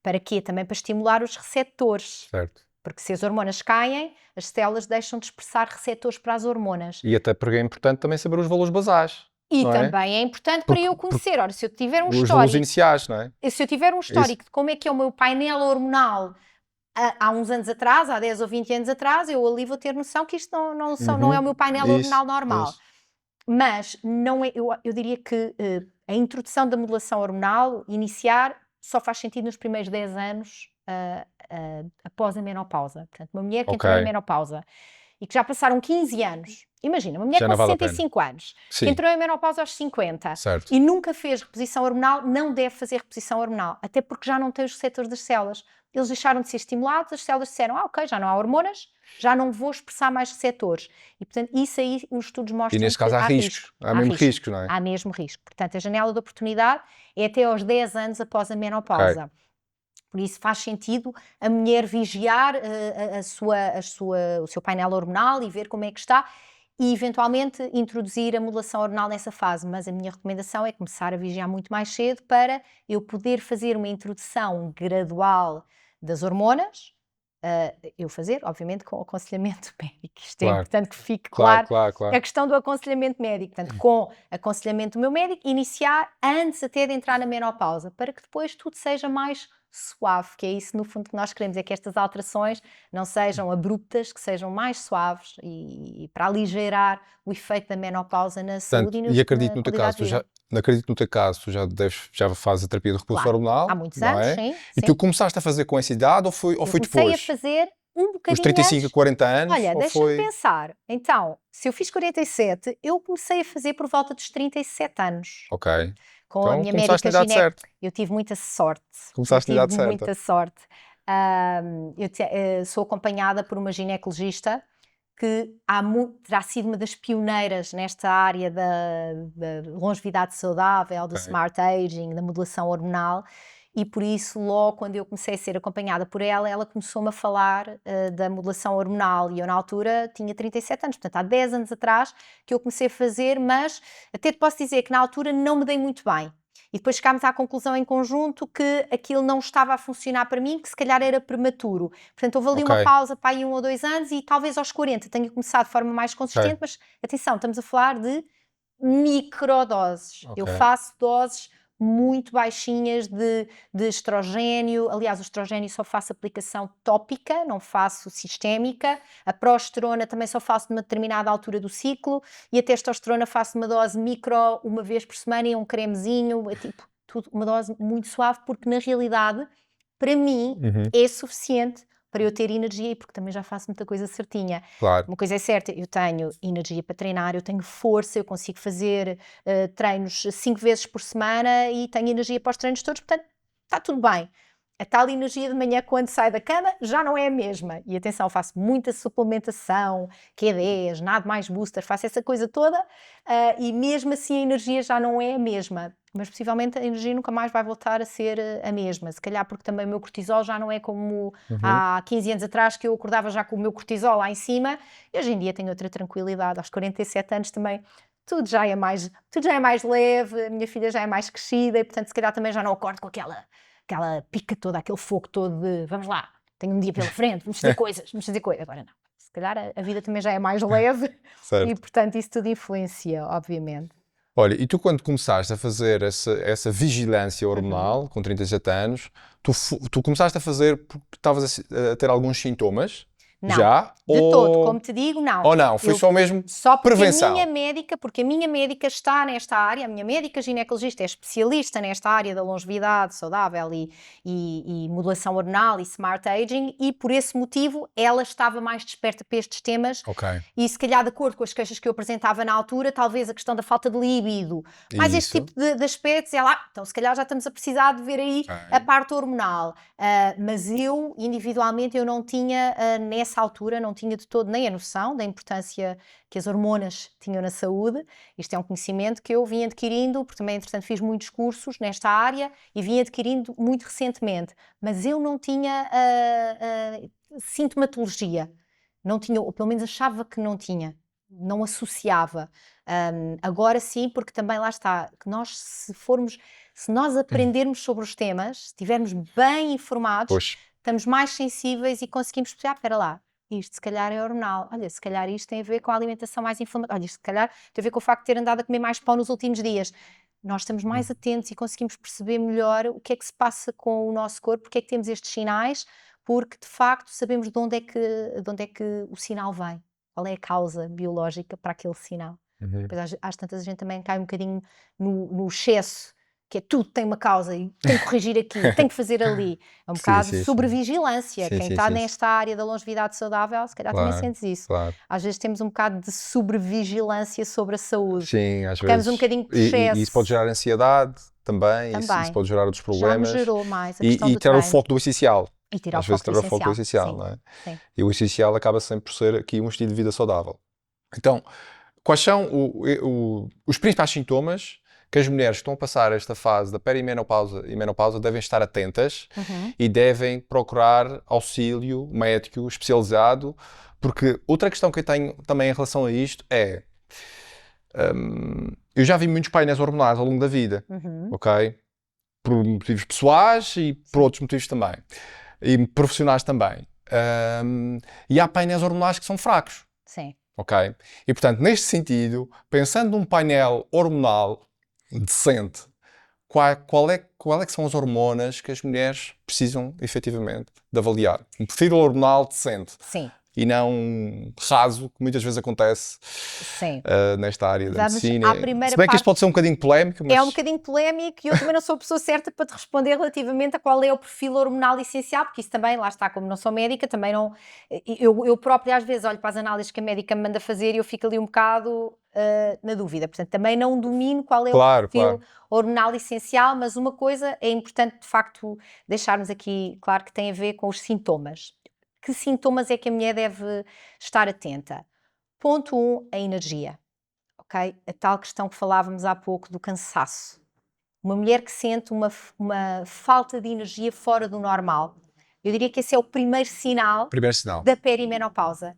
Para quê? Também para estimular os receptores. Certo. Porque se as hormonas caem, as células deixam de expressar receptores para as hormonas. E até porque é importante também saber os valores basais. E também é importante para eu conhecer. Ora, se eu tiver um os histórico... valores iniciais, não é? Se eu tiver um histórico de como é que é o meu painel hormonal há uns anos atrás, há 10 ou 20 anos atrás, eu ali vou ter noção que isto não é o meu painel hormonal normal. Mas não é, eu diria que a introdução da modulação hormonal, iniciar, só faz sentido nos primeiros 10 anos após a menopausa. Portanto, uma mulher que entrou em menopausa e que já passaram 15 anos, imagina, uma mulher com 65 anos, que entrou em menopausa aos 50 e nunca fez reposição hormonal, não deve fazer reposição hormonal, até porque já não tem os receptores das células. Eles deixaram de ser estimulados, as células disseram, ok, já não há hormonas, já não vou expressar mais receptores. E, portanto, isso aí os estudos mostram que neste caso há riscos. Há mesmo risco, não é? Há mesmo risco. Portanto, a janela de oportunidade é até aos 10 anos após a menopausa. Por isso faz sentido a mulher vigiar o seu painel hormonal e ver como é que está e eventualmente introduzir a modulação hormonal nessa fase. Mas a minha recomendação é começar a vigiar muito mais cedo para eu poder fazer uma introdução gradual das hormonas, eu fazer, obviamente, com aconselhamento médico. Isto é importante que fique claro. A questão do aconselhamento médico. Portanto, com aconselhamento do meu médico, iniciar antes até de entrar na menopausa, para que depois tudo seja mais suave, que é isso no fundo que nós queremos, é que estas alterações não sejam abruptas, que sejam mais suaves e para aligeirar o efeito da menopausa na saúde e e acredito no teu caso, tu já fazes a terapia de reposição hormonal há muitos anos, sim. E tu começaste a fazer com essa idade ou foi depois? Comecei a fazer um bocadinho os 35 antes. a 40 anos? Olha, deixa-me pensar. Então, se eu fiz 47, eu comecei a fazer por volta dos 37 anos. Ok. Com então, a minha médica gineco. Eu tive muita sorte. Começaste na idade certa. Muita sorte. Eu sou acompanhada por uma ginecologista que terá sido uma das pioneiras nesta área da longevidade saudável, do smart aging, da modulação hormonal. E por isso, logo quando eu comecei a ser acompanhada por ela, ela começou-me a falar da modulação hormonal e eu na altura tinha 37 anos, portanto há 10 anos atrás que eu comecei a fazer, mas até te posso dizer que na altura não me dei muito bem. E depois chegámos à conclusão em conjunto que aquilo não estava a funcionar para mim, que se calhar era prematuro. Portanto, houve ali uma pausa para aí 1 ou 2 anos e talvez aos 40 tenha começado de forma mais consistente, mas atenção, estamos a falar de microdoses. Eu faço doses muito baixinhas de estrogênio. Aliás, o estrogênio só faço aplicação tópica, não faço sistémica. A progesterona também só faço numa determinada altura do ciclo. E a testosterona faço uma dose micro, uma vez por semana, e um cremezinho, tipo, tudo, uma dose muito suave, porque na realidade, para mim, é suficiente para eu ter energia, porque também já faço muita coisa certinha. Uma coisa é certa, eu tenho energia para treinar, eu tenho força, eu consigo fazer treinos 5 vezes por semana e tenho energia para os treinos todos, portanto, está tudo bem. A tal energia de manhã, quando sai da cama, já não é a mesma. E atenção, faço muita suplementação, Q10, nada mais booster, faço essa coisa toda e mesmo assim a energia já não é a mesma. mas possivelmente a energia nunca mais vai voltar a ser a mesma. Se calhar porque também o meu cortisol já não é como há 15 anos atrás, que eu acordava já com o meu cortisol lá em cima, e hoje em dia tenho outra tranquilidade. Aos 47 anos também tudo já é mais leve, a minha filha já é mais crescida e, portanto, se calhar também já não acordo com aquela pica toda, aquele fogo todo de vamos lá, tenho um dia pela frente, vamos fazer coisas. Agora não. Se calhar a vida também já é mais leve e, portanto, isso tudo influencia, obviamente. Olha, e tu quando começaste a fazer essa vigilância hormonal, com 37 anos, tu começaste a fazer porque estavas a ter alguns sintomas? Não, já? de todo, como te digo, não. Ou não, foi só mesmo só porque prevenção? Porque a minha médica está nesta área, a minha médica ginecologista é especialista nesta área da longevidade saudável e modulação hormonal e smart aging, e por esse motivo ela estava mais desperta para estes temas. Ok. E se calhar de acordo com as queixas que eu apresentava na altura, talvez a questão da falta de líbido, mas este tipo de aspectos, então se calhar já estamos a precisar de ver aí a parte hormonal. Mas eu, individualmente, eu não tinha, nessa altura, não tinha de todo nem a noção da importância que as hormonas tinham na saúde. Isto é um conhecimento que eu vim adquirindo, porque também, entretanto, fiz muitos cursos nesta área e vim adquirindo muito recentemente. Mas eu não tinha sintomatologia. Não tinha, ou pelo menos achava que não tinha. Não associava. Agora sim, porque também lá está, que nós se nós aprendermos sobre os temas, se estivermos bem informados, estamos mais sensíveis e conseguimos perceber, espera lá, isto se calhar é hormonal, olha, se calhar isto tem a ver com a alimentação mais inflamatória, olha, isto se calhar tem a ver com o facto de ter andado a comer mais pão nos últimos dias. Nós estamos mais atentos e conseguimos perceber melhor o que é que se passa com o nosso corpo, porque é que temos estes sinais, porque de facto sabemos de onde é que o sinal vem, qual é a causa biológica para aquele sinal. Depois às tantas a gente também cai um bocadinho no excesso, que é tudo tem uma causa e tem que corrigir aqui, tem que fazer ali. É um bocado de sobrevigilância. Quem está nesta área da longevidade saudável, se calhar também sentes isso. Claro. Às vezes temos um bocado de sobrevigilância sobre a saúde. Sim, às Ficamos vezes. um bocadinho de excesso. E isso pode gerar ansiedade também. Isso pode gerar outros problemas. Já me gerou mais a questão e do tirar o treino. foco do essencial. E tirar Às o vezes foco tirar o foco do essencial, sim, não é? Sim. E o essencial acaba sempre por ser aqui um estilo de vida saudável. Então, quais são os principais sintomas que as mulheres que estão a passar esta fase da perimenopausa e menopausa devem estar atentas e devem procurar auxílio médico especializado? Porque outra questão que eu tenho também em relação a isto é... eu já vi muitos painéis hormonais ao longo da vida, ok? Por motivos pessoais e por outros motivos também. E profissionais também. E há painéis hormonais que são fracos. Sim. Ok? E, portanto, neste sentido, pensando num painel hormonal decente, qual é que são as hormonas que as mulheres precisam, efetivamente, de avaliar? Um perfil hormonal decente. Sim. E não raso, que muitas vezes acontece nesta área da medicina. Se bem que isto pode ser um bocadinho polémico, mas... É um bocadinho polémico e eu também não sou a pessoa certa para te responder relativamente a qual é o perfil hormonal essencial, porque isso também, lá está, como não sou médica, também não... Eu própria às vezes olho para as análises que a médica me manda fazer e eu fico ali um bocado na dúvida. Portanto, também não domino qual é o perfil hormonal essencial, mas uma coisa é importante, de facto, deixarmos aqui claro que tem a ver com os sintomas. Que sintomas é que a mulher deve estar atenta? Ponto 1, a energia. Okay? A tal questão que falávamos há pouco do cansaço. Uma mulher que sente uma falta de energia fora do normal. Eu diria que esse é o primeiro sinal da perimenopausa.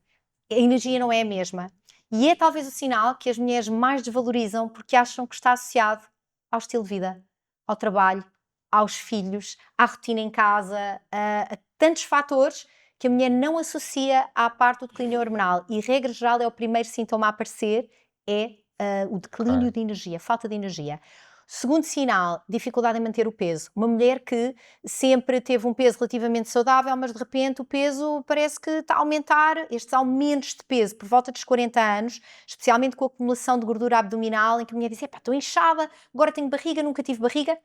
A energia não é a mesma. E é talvez o sinal que as mulheres mais desvalorizam porque acham que está associado ao estilo de vida, ao trabalho, aos filhos, à rotina em casa, a tantos fatores que a mulher não associa à parte do declínio hormonal. E, regra geral, é o primeiro sintoma a aparecer, o declínio de energia, falta de energia. Segundo sinal, dificuldade em manter o peso. Uma mulher que sempre teve um peso relativamente saudável, mas de repente o peso parece que está a aumentar. Estes aumentos de peso por volta dos 40 anos, especialmente com a acumulação de gordura abdominal, em que a mulher diz, estou inchada, agora tenho barriga, nunca tive barriga.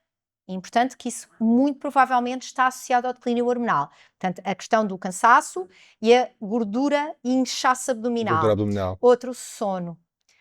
É importante que isso muito provavelmente está associado ao declínio hormonal. Portanto, a questão do cansaço e a gordura e inchaço abdominal. Outro, sono.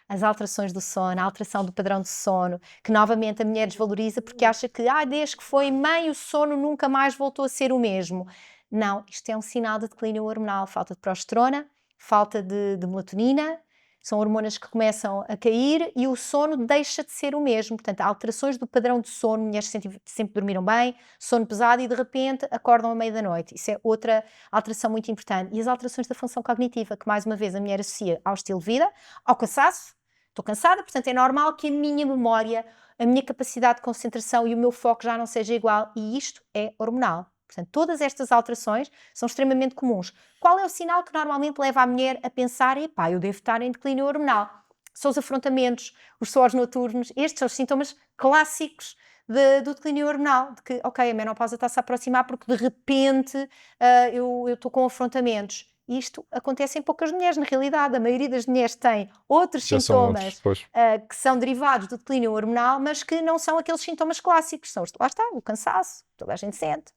As alterações do sono, a alteração do padrão de sono, que novamente a mulher desvaloriza porque acha que desde que foi mãe o sono nunca mais voltou a ser o mesmo. Não, isto é um sinal de declínio hormonal, falta de progesterona, falta de melatonina, são hormonas que começam a cair e o sono deixa de ser o mesmo. Portanto, há alterações do padrão de sono, mulheres que sempre dormiram bem, sono pesado e de repente acordam à meia da noite. Isso é outra alteração muito importante. E as alterações da função cognitiva, que mais uma vez a mulher associa ao estilo de vida, ao cansaço. Estou cansada, portanto é normal que a minha memória, a minha capacidade de concentração e o meu foco já não seja igual, e isto é hormonal. Portanto, todas estas alterações são extremamente comuns. Qual é o sinal que normalmente leva a mulher a pensar, epá, eu devo estar em declínio hormonal? São os afrontamentos, os suores noturnos, estes são os sintomas clássicos do declínio hormonal, de que, ok, a menopausa está-se a aproximar porque de repente eu estou com afrontamentos. Isto acontece em poucas mulheres, na realidade. A maioria das mulheres tem outros Já são outros, sintomas pois. que são derivados do declínio hormonal, mas que não são aqueles sintomas clássicos. São, lá está, o cansaço, toda a gente sente.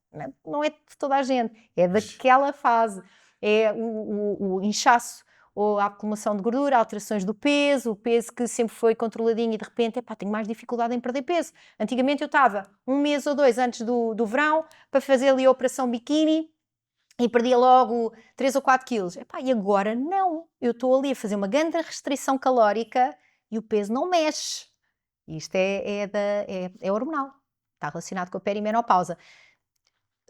Não é de toda a gente, é daquela fase. É o inchaço ou a acumulação de gordura, alterações do peso, o peso que sempre foi controladinho e de repente, epá, tenho mais dificuldade em perder peso. Antigamente eu estava 1 mês ou 2 antes do verão para fazer ali a operação biquíni, e perdia logo 3 ou 4 quilos. Epá, e agora não. Eu estou ali a fazer uma grande restrição calórica e o peso não mexe. Isto é hormonal. Está relacionado com a perimenopausa.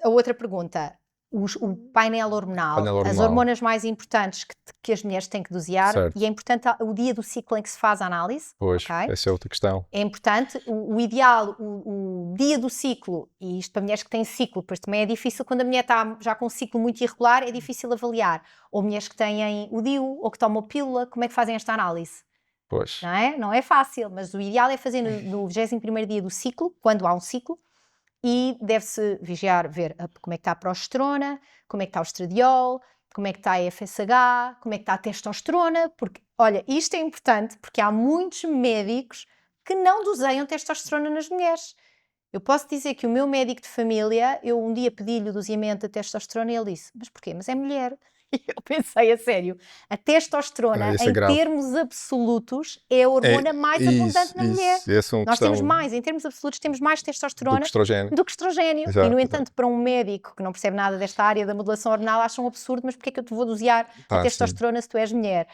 A outra pergunta. O painel hormonal, Painel as hormonal. hormonas mais importantes que as mulheres têm que dosear, Certo. e é importante o dia do ciclo em que se faz a análise. Pois, ok? essa é outra questão. É importante, o ideal, o dia do ciclo, e isto para mulheres que têm ciclo, pois também é difícil, quando a mulher está já com um ciclo muito irregular, é difícil avaliar. Ou mulheres que têm o DIU, ou que tomam pílula, como é que fazem esta análise? Pois. Não é? Não é fácil, mas o ideal é fazer no 21º dia do ciclo, quando há um ciclo, e deve-se vigiar, ver como é que está a progesterona, como é que está o estradiol, como é que está a FSH, como é que está a testosterona, porque, olha, isto é importante porque há muitos médicos que não doseiam testosterona nas mulheres. Eu posso dizer que o meu médico de família, eu um dia pedi-lhe o doseamento da testosterona e ele disse, mas porquê? Mas é mulher. E eu pensei, a sério, a testosterona, Isso é em grave. termos absolutos, é a hormona mais abundante na mulher. Essa é uma Nós questão temos mais, em termos absolutos, temos mais do testosterona que estrogênio. do que estrogênio. Exato, E, no exato. entanto, para um médico que não percebe nada desta área da modulação hormonal, acha um absurdo, mas porquê é que eu te vou dosear a Sim. testosterona se tu és mulher?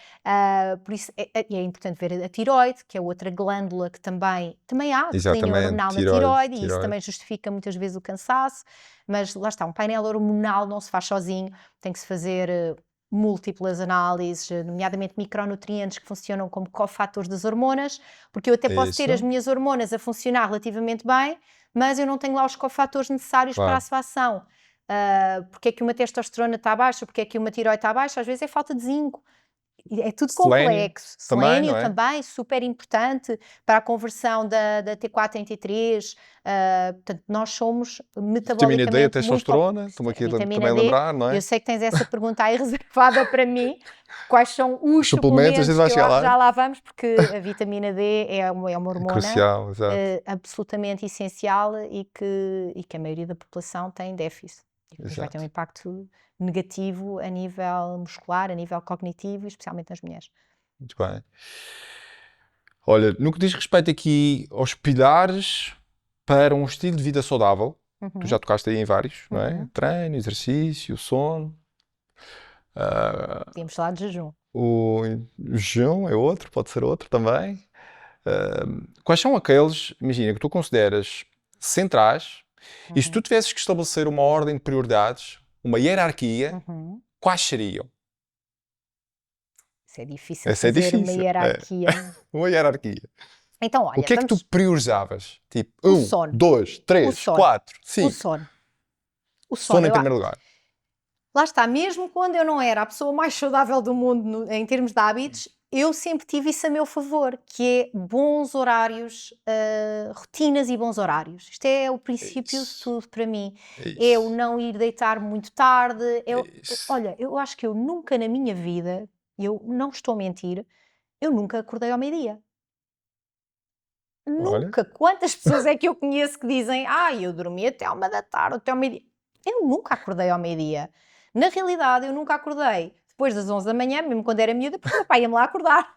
Por isso é importante ver a tiroide, que é outra glândula que também há declínio Exatamente, hormonal na tiroide, e isso também justifica muitas vezes o cansaço, mas lá está, um painel hormonal não se faz sozinho, tem que se fazer múltiplas análises, nomeadamente micronutrientes que funcionam como cofatores das hormonas, porque eu até posso ter Isso. as minhas hormonas a funcionar relativamente bem, mas eu não tenho lá os cofatores necessários Claro. para a sua ação. Porque é que uma testosterona está baixa, porque é que uma tiroide está baixa, às vezes é falta de zinco. É tudo Selénio complexo. também, Selénio não é? também, super importante para a conversão da T4 em T3. Portanto, nós somos Vitamina metabolicamente D, a muito testosterona, estamos aqui vitamina também a D, lembrar, não é? eu sei que tens essa pergunta aí reservada para mim. Quais são os Suplementos, a suplementos gente vai que chegar lá. já lá vamos, porque a vitamina D é uma hormona Crucial, exato. absolutamente essencial e que a maioria da população tem déficit. E depois vai ter um Exato. impacto negativo a nível muscular, a nível cognitivo, e especialmente nas mulheres. Muito bem. Olha, no que diz respeito aqui aos pilares para um estilo de vida saudável, tu já tocaste aí em vários, não é? Treino, exercício, sono. Podíamos falar de jejum. O jejum é outro, pode ser outro também. Quais são aqueles, imagina, que tu consideras centrais, e se tu tivesses que estabelecer uma ordem de prioridades, uma hierarquia, quais seriam? Isso é difícil Essa é fazer uma difícil, hierarquia. Uma hierarquia. Então, olha, O que é que tu priorizavas? Tipo, O 1, sono. 2, 3, sono. 4, O 5. sono. O Sono em eu primeiro lugar. Lá está, mesmo quando eu não era a pessoa mais saudável do mundo em termos de hábitos, eu sempre tive isso a meu favor, que é bons horários, rotinas e bons horários. Isto é o princípio de Isso. tudo para mim. Isso. É o não ir deitar muito tarde. Isso. Olha, eu acho que eu nunca na minha vida, eu não estou a mentir, eu nunca acordei ao meio-dia. Olha. Nunca. Quantas pessoas é que eu conheço que dizem eu dormi até à 1 da tarde, até ao meio-dia. Eu nunca acordei ao meio-dia. Na realidade, eu nunca acordei depois das 11 da manhã, mesmo quando era miúda, porque o meu pai ia-me lá acordar.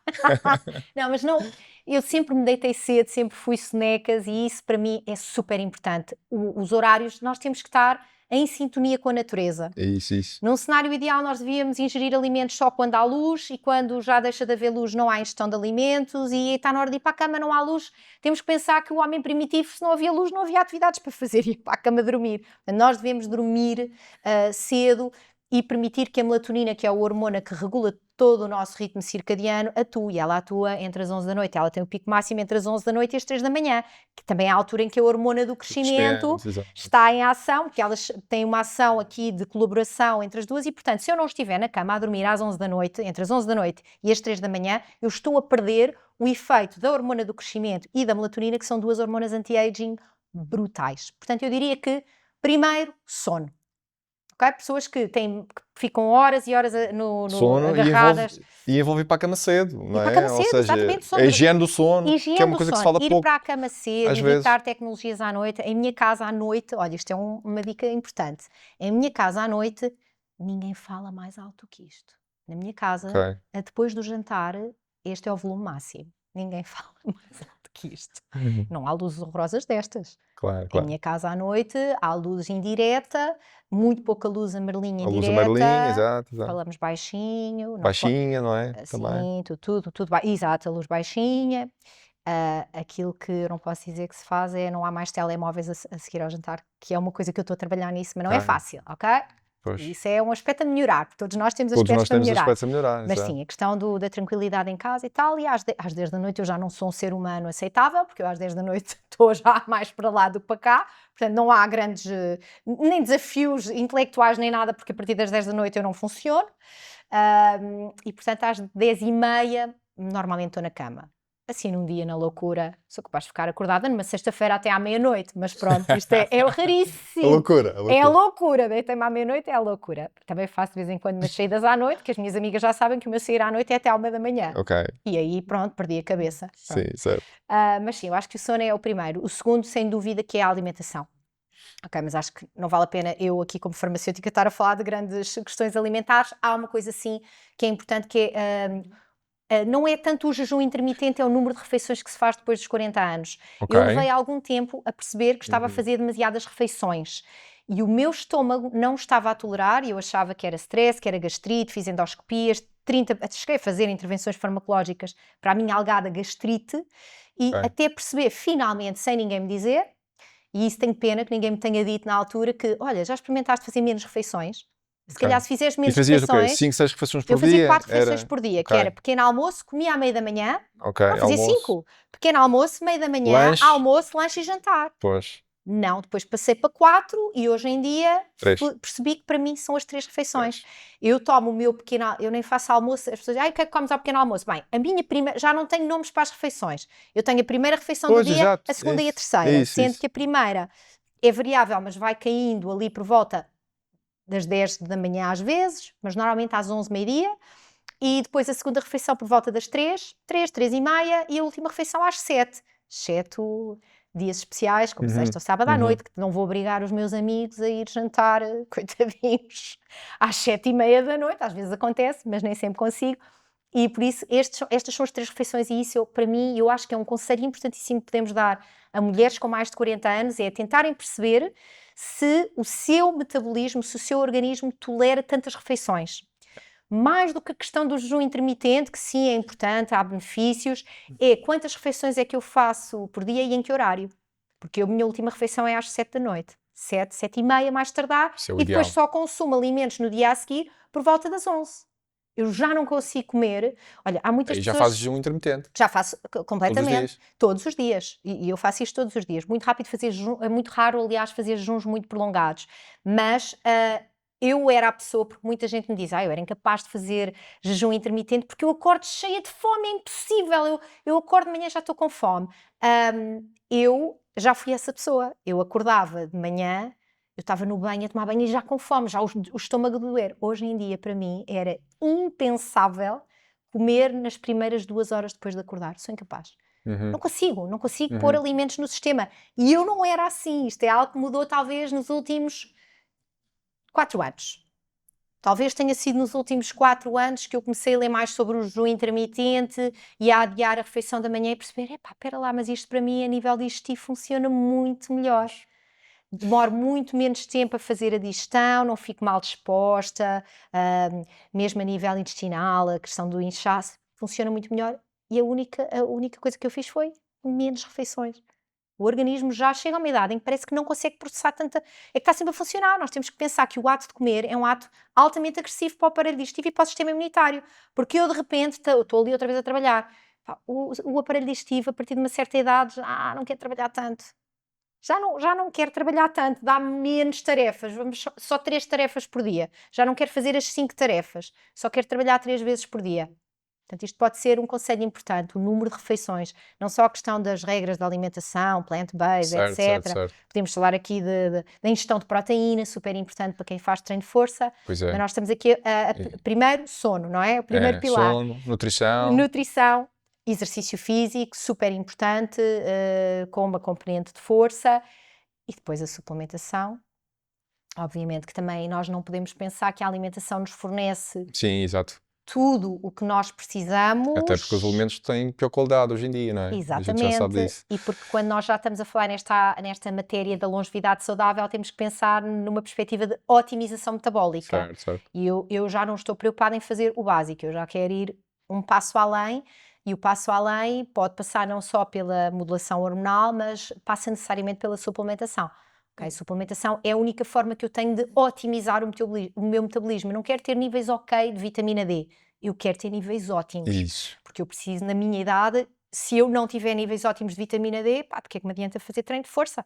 Não, mas não, eu sempre me deitei cedo, sempre fui sonecas e isso para mim é super importante. Os horários, nós temos que estar em sintonia com a natureza. É isso. Num cenário ideal, nós devíamos ingerir alimentos só quando há luz e quando já deixa de haver luz não há ingestão de alimentos e está na hora de ir para a cama, não há luz. Temos que pensar que o homem primitivo, se não havia luz, não havia atividades para fazer e ir para a cama dormir. Portanto, nós devemos dormir cedo e permitir que a melatonina, que é a hormona que regula todo o nosso ritmo circadiano, atue. Ela atua entre as 11 da noite. Ela tem o pico máximo entre as 11 da noite e as 3 da manhã, que também é a altura em que a hormona do crescimento está em ação, porque elas têm uma ação aqui de colaboração entre as duas e, portanto, se eu não estiver na cama a dormir às 11 da noite, entre as 11 da noite e as 3 da manhã, eu estou a perder o efeito da hormona do crescimento e da melatonina, que são duas hormonas anti-aging brutais. Portanto, eu diria que, primeiro, sono. Okay? Pessoas que ficam horas e horas sono agarradas. E envolve ir para a cama cedo, não é? Para a cama cedo, ou seja, exatamente, sono, a higiene do sono, que é uma coisa que se fala ir pouco. Para a cama cedo, às evitar vezes. tecnologias à noite. Em minha casa à noite, olha, isto é uma dica importante. Em minha casa à noite, ninguém fala mais alto que isto. Na minha casa, depois do jantar, este é o volume máximo. Ninguém fala mais alto que isto. Não há luzes horrorosas destas. Claro. Em minha casa à noite há luz indireta, muito pouca luz amarelinha indireta. A luz amarelinha, exato. Falamos baixinho. Baixinha, não é? Assim, também. tudo baixo. Exato, a luz baixinha. Aquilo que eu não posso dizer que se faz é não há mais telemóveis a seguir ao jantar, que é uma coisa que eu estou a trabalhar nisso, mas não é fácil, ok? Pois. Isso é um aspecto a melhorar, porque todos nós temos Todos aspectos nós temos a melhorar. aspectos a melhorar. Mas sim, a questão da tranquilidade em casa e tal, e às 10 da noite eu já não sou um ser humano aceitável, porque eu às 10 da noite estou já mais para lá do que para cá, portanto não há grandes, nem desafios intelectuais nem nada, porque a partir das 10 da noite eu não funciono, e portanto às 10h30 normalmente estou na cama. Assim, num dia na loucura, sou capaz de ficar acordada numa sexta-feira até à meia-noite, mas pronto, isto é raríssimo. A loucura. É a loucura, deitei-me à meia-noite, é a loucura. Também faço de vez em quando umas saídas à noite, que as minhas amigas já sabem que o meu sair à noite é até à 1h da manhã. Ok. E aí, pronto, perdi a cabeça. Pronto. Sim, certo. Mas sim, eu acho que o sono é o primeiro. O segundo, sem dúvida, que é a alimentação. Ok, mas acho que não vale a pena eu aqui como farmacêutica estar a falar de grandes questões alimentares. Há uma coisa sim que é importante, que é... não é tanto o jejum intermitente, é o número de refeições que se faz depois dos 40 anos. Eu levei algum tempo a perceber que estava a fazer demasiadas refeições e o meu estômago não estava a tolerar e eu achava que era stress, que era gastrite, fiz endoscopias, cheguei a fazer intervenções farmacológicas para a minha alegada gastrite e até perceber, finalmente, sem ninguém me dizer, e isso tenho pena que ninguém me tenha dito na altura, que, olha, já experimentaste fazer menos refeições? Se calhar se fizeres menos refeições... E fazias 5, 6 refeições por dia? Eu fazia 4 refeições por dia, que era pequeno almoço, comia à 1h30, não, fazia 5. Pequeno almoço, 1h30, almoço, lanche e jantar. Pois. Não, depois passei para 4 e hoje em dia percebi que para mim são as 3 refeições. Eu tomo o meu pequeno... Eu nem faço almoço, as pessoas dizem, o que é que comes ao pequeno almoço? Bem, a minha prima... Já não tenho nomes para as refeições. Eu tenho a primeira refeição do dia, a segunda e a terceira. Sendo que a primeira é variável, mas vai caindo ali por volta das 10 da manhã às vezes, mas normalmente às 11, meio-dia, e depois a segunda refeição por volta das 3, 3h30, e a última refeição às 7, exceto dias especiais, como sexta ou sábado à noite, que não vou obrigar os meus amigos a ir jantar, coitadinhos, às 7h30 da noite, às vezes acontece, mas nem sempre consigo, e por isso estas são as 3 refeições, e isso para mim, eu acho que é um conselho importantíssimo que podemos dar a mulheres com mais de 40 anos, é tentarem perceber se o seu metabolismo, se o seu organismo tolera tantas refeições. Mais do que a questão do jejum intermitente, que sim é importante, há benefícios, é quantas refeições é que eu faço por dia e em que horário. Porque a minha última refeição é às 7 da noite. 7, 7h30 mais tardar, e depois só consumo alimentos no dia a seguir por volta das 11. Eu já não consigo comer. Olha, há muitas pessoas... Já fazes jejum intermitente? Já faço completamente. Todos os dias. E eu faço isto todos os dias. Muito rápido fazer jejum, é muito raro, aliás, fazer jejuns muito prolongados. Mas eu era a pessoa, porque muita gente me diz, eu era incapaz de fazer jejum intermitente porque eu acordo cheia de fome, é impossível. Eu acordo de manhã e já estou com fome. Eu já fui essa pessoa. Eu acordava de manhã, eu estava no banho, a tomar banho e já com fome, já o estômago a doer. Hoje em dia, para mim, era impensável comer nas primeiras 2 horas depois de acordar. Sou incapaz. Não consigo pôr alimentos no sistema. E eu não era assim. Isto é algo que mudou talvez nos últimos 4 anos. Talvez tenha sido nos últimos 4 anos que eu comecei a ler mais sobre o jejum intermitente e a adiar a refeição da manhã e perceber, epá, espera lá, mas isto para mim a nível digestivo funciona muito melhor. Demoro muito menos tempo a fazer a digestão, não fico mal disposta, mesmo a nível intestinal, a questão do inchaço funciona muito melhor. E a única coisa que eu fiz foi menos refeições. O organismo já chega a uma idade em que parece que não consegue processar tanta. É que está sempre a funcionar. Nós temos que pensar que o ato de comer é um ato altamente agressivo para o aparelho digestivo e para o sistema imunitário. Porque eu, de repente, estou ali outra vez a trabalhar. O aparelho digestivo, a partir de uma certa idade, já não quer trabalhar tanto. Já não quer trabalhar tanto, dá menos tarefas, vamos só 3 tarefas por dia. Já não quer fazer as 5 tarefas, só quer trabalhar 3 vezes por dia. Portanto, isto pode ser um conselho importante, o número de refeições, não só a questão das regras da alimentação, plant-based, Certo, etc. certo. Podemos falar aqui da ingestão de proteína, super importante para quem faz treino de força. Pois é. Mas nós estamos aqui, primeiro, sono, não é? O primeiro pilar. Sono, nutrição. Nutrição, exercício físico, super importante, com uma componente de força. E depois a suplementação. Obviamente que também nós não podemos pensar que a alimentação nos fornece Sim, exato. tudo o que nós precisamos. Até porque os alimentos têm pior qualidade hoje em dia, não é? A gente já sabe Exatamente. disso. E porque quando nós já estamos a falar nesta matéria da longevidade saudável, temos que pensar numa perspectiva de otimização metabólica. Certo, certo. E eu já não estou preocupada em fazer o básico, eu já quero ir um passo além. E o passo além pode passar não só pela modulação hormonal, mas passa necessariamente pela suplementação. Okay? Suplementação é a única forma que eu tenho de otimizar o meu metabolismo. Eu não quero ter níveis ok de vitamina D, eu quero ter níveis ótimos. Isso. Porque eu preciso, na minha idade, se eu não tiver níveis ótimos de vitamina D, pá, de que é que me adianta fazer treino de força?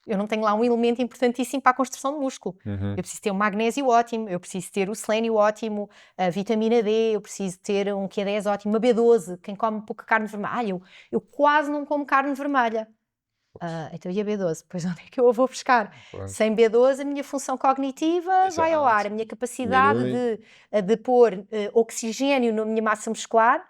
Eu não tenho lá um elemento importantíssimo para a construção de músculo. Uhum. Eu preciso ter um magnésio ótimo, eu preciso ter o selênio ótimo, a vitamina D, eu preciso ter um Q10 ótimo, uma B12. Quem come pouca carne vermelha, eu quase não como carne vermelha. Então e a B12? Pois onde é que eu a vou buscar? Pois. Sem B12 a minha função cognitiva vai ao ar, a minha capacidade de pôr oxigênio na minha massa muscular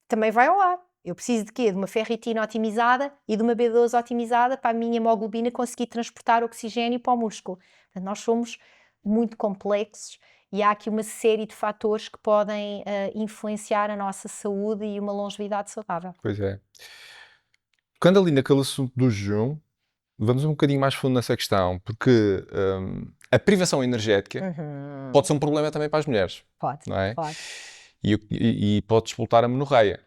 também vai ao ar. Eu preciso de quê? De uma ferritina otimizada e de uma B12 otimizada para a minha hemoglobina conseguir transportar oxigênio para o músculo. Portanto, nós somos muito complexos e há aqui uma série de fatores que podem influenciar a nossa saúde e uma longevidade saudável. Pois é. Quando ali naquele assunto do jejum, vamos um bocadinho mais fundo nessa questão, porque a privação energética pode ser um problema também para as mulheres. Pode, não é? pode. E pode disputar a menorreia,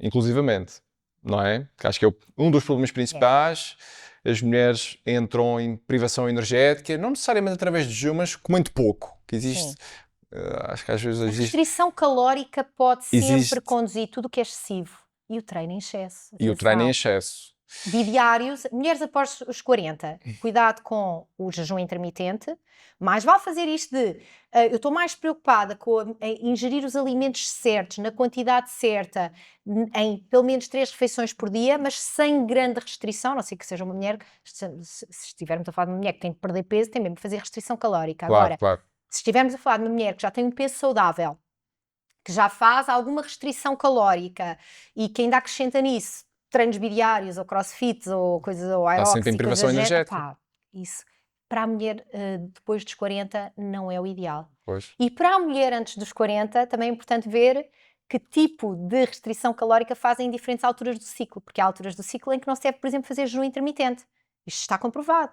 inclusivamente, não é? Que acho que é um dos problemas principais. As mulheres entram em privação energética, não necessariamente através de jejum, mas comendo pouco, que existe. Acho que às vezes A existe. restrição calórica pode Existe. sempre conduzir tudo o que é excessivo. E o treino em excesso. E o treino em excesso. Bidiários, mulheres após os 40, cuidado com o jejum intermitente. Mais vale fazer isto de, eu estou mais preocupada com ingerir os alimentos certos, na quantidade certa, em pelo menos 3 refeições por dia, mas sem grande restrição, a não ser que seja uma mulher, se estivermos a falar de uma mulher que tem que perder peso, tem mesmo que fazer restrição calórica. Claro, Agora, claro. se estivermos a falar de uma mulher que já tem um peso saudável, que já faz alguma restrição calórica e que ainda acrescenta nisso treinos bidiários ou crossfit ou coisas ou Está aeróbics sempre em privação energética. Pá, isso para a mulher depois dos 40 não é o ideal. Pois. E para a mulher antes dos 40 também é importante ver que tipo de restrição calórica fazem em diferentes alturas do ciclo, porque há alturas do ciclo em que não se deve, por exemplo, fazer jejum intermitente. Isto está comprovado.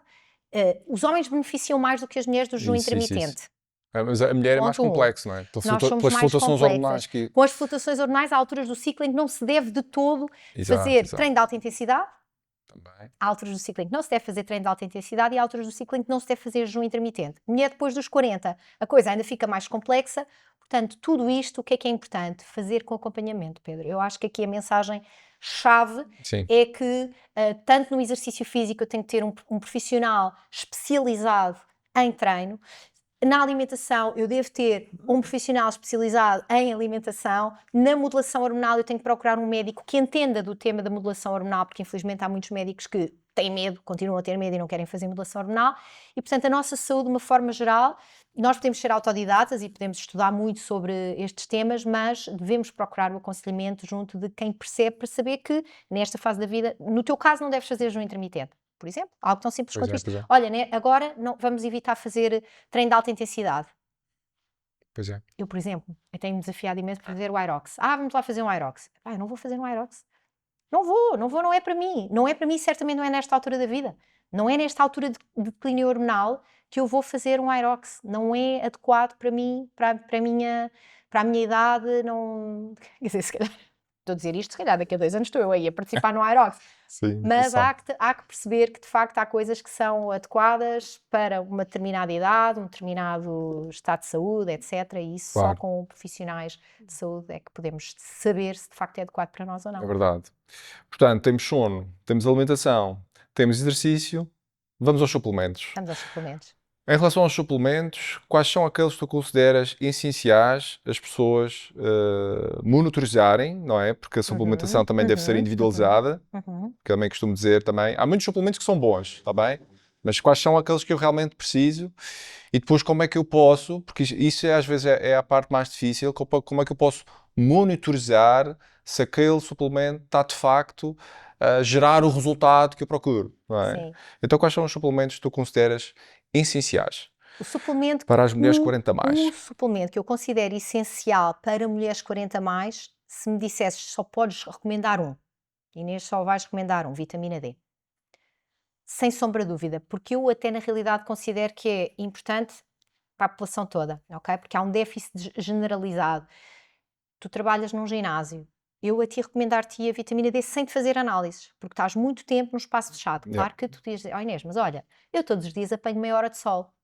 Os homens beneficiam mais do que as mulheres do jejum intermitente. Mas a mulher é mais complexo, não é? Pelas flutuações hormonais. Com as flutuações hormonais, há alturas do ciclo em que não se deve de todo fazer treino de alta intensidade. Também. Há alturas do ciclo em que não se deve fazer treino de alta intensidade e há alturas do ciclo em que não se deve fazer jejum intermitente. Mulher depois dos 40, a coisa ainda fica mais complexa. Portanto, tudo isto, o que é importante? Fazer com acompanhamento, Pedro. Eu acho que aqui a mensagem-chave é que, tanto no exercício físico, eu tenho que ter um profissional especializado em treino. Na alimentação, eu devo ter um profissional especializado em alimentação. Na modulação hormonal, eu tenho que procurar um médico que entenda do tema da modulação hormonal, porque infelizmente há muitos médicos que têm medo, continuam a ter medo e não querem fazer modulação hormonal. E, portanto, a nossa saúde, de uma forma geral, nós podemos ser autodidatas e podemos estudar muito sobre estes temas, mas devemos procurar o aconselhamento junto de quem percebe, para saber que, nesta fase da vida, no teu caso, não deves fazer jejum intermitente. Por exemplo, algo tão simples quanto isto. Olha, né, agora não, vamos evitar fazer treino de alta intensidade. Pois é. Eu, por exemplo, eu tenho-me desafiado imenso para fazer o Irox. Vamos lá fazer um Irox. Eu não vou fazer um Irox. Não é para mim. Não é para mim, certamente não é nesta altura da vida. Não é nesta altura de declínio hormonal que eu vou fazer um Irox. Não é adequado para mim, para a minha idade, não... Quer dizer, se calhar, estou a dizer isto, se calhar daqui a 2 anos estou eu aí a participar no Irox. Sim, Mas há que perceber que, de facto, há coisas que são adequadas para uma determinada idade, um determinado estado de saúde, etc. E isso só Claro. com profissionais de saúde é que podemos saber se de facto é adequado para nós ou não. É verdade. Portanto, temos sono, temos alimentação, temos exercício, vamos aos suplementos. Estamos aos suplementos. Em relação aos suplementos, quais são aqueles que tu consideras essenciais as pessoas monitorizarem, não é? Porque a suplementação também deve ser individualizada, que eu também costumo dizer também. Há muitos suplementos que são bons, está bem? Mas quais são aqueles que eu realmente preciso? E depois como é que eu posso, porque isso às vezes é a parte mais difícil, como é que eu posso monitorizar se aquele suplemento está de facto a gerar o resultado que eu procuro, não é? Sim. Então quais são os suplementos que tu consideras essenciais O suplemento para as mulheres 40 mais? O suplemento que eu considero essencial para mulheres 40 mais, se me dissesses só podes recomendar um, Inês, só vais recomendar um, vitamina D. Sem sombra de dúvida, porque eu até na realidade considero que é importante para a população toda, ok? Porque há um déficit generalizado. Tu trabalhas num ginásio, eu a ti recomendar-te a vitamina D sem te fazer análises, porque estás muito tempo num espaço fechado. Claro que tu dizes, Inês, mas olha, eu todos os dias apanho meia hora de sol,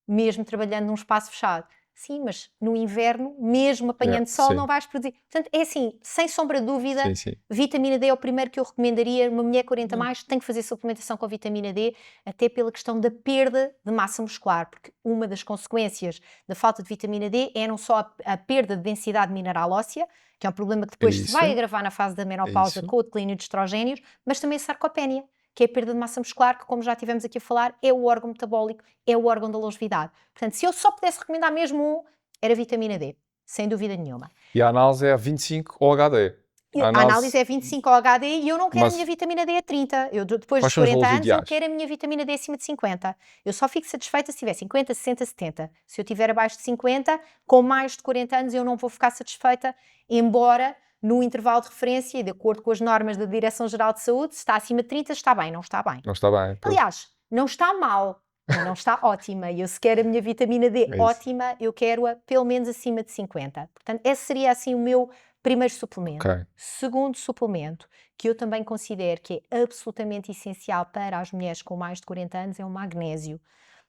mesmo trabalhando num espaço fechado. Sim, mas no inverno, mesmo apanhando sol, sim. não vais produzir. Portanto, é assim, sem sombra de dúvida, Sim, sim. vitamina D é o primeiro que eu recomendaria. Uma mulher 40 mais tem que fazer suplementação com vitamina D, até pela questão da perda de massa muscular, porque uma das consequências da falta de vitamina D é não só a perda de densidade mineral óssea, que é um problema que depois se vai agravar na fase da menopausa com o declínio de estrogénios, mas também a sarcopénia, que é a perda de massa muscular, que como já tivemos aqui a falar, é o órgão metabólico, é o órgão da longevidade. Portanto, se eu só pudesse recomendar mesmo um, era vitamina D, sem dúvida nenhuma. E a análise é a 25 OHD. A análise é 25 OHD e eu não quero a minha vitamina D a 30. Eu, depois Quais dos são os 40 valores anos, eu ideais? quero a minha vitamina D acima de 50. Eu só fico satisfeita se tiver 50, 60, 70. Se eu tiver abaixo de 50, com mais de 40 anos, eu não vou ficar satisfeita, embora no intervalo de referência e de acordo com as normas da Direção-Geral de Saúde, se está acima de 30, está bem, não está bem. Não está bem. Aliás, não está mal, mas não está ótima. E eu se quero a minha vitamina D ótima, eu quero-a pelo menos acima de 50. Portanto, esse seria assim o meu primeiro suplemento. Ok. Segundo suplemento, que eu também considero que é absolutamente essencial para as mulheres com mais de 40 anos, é o magnésio.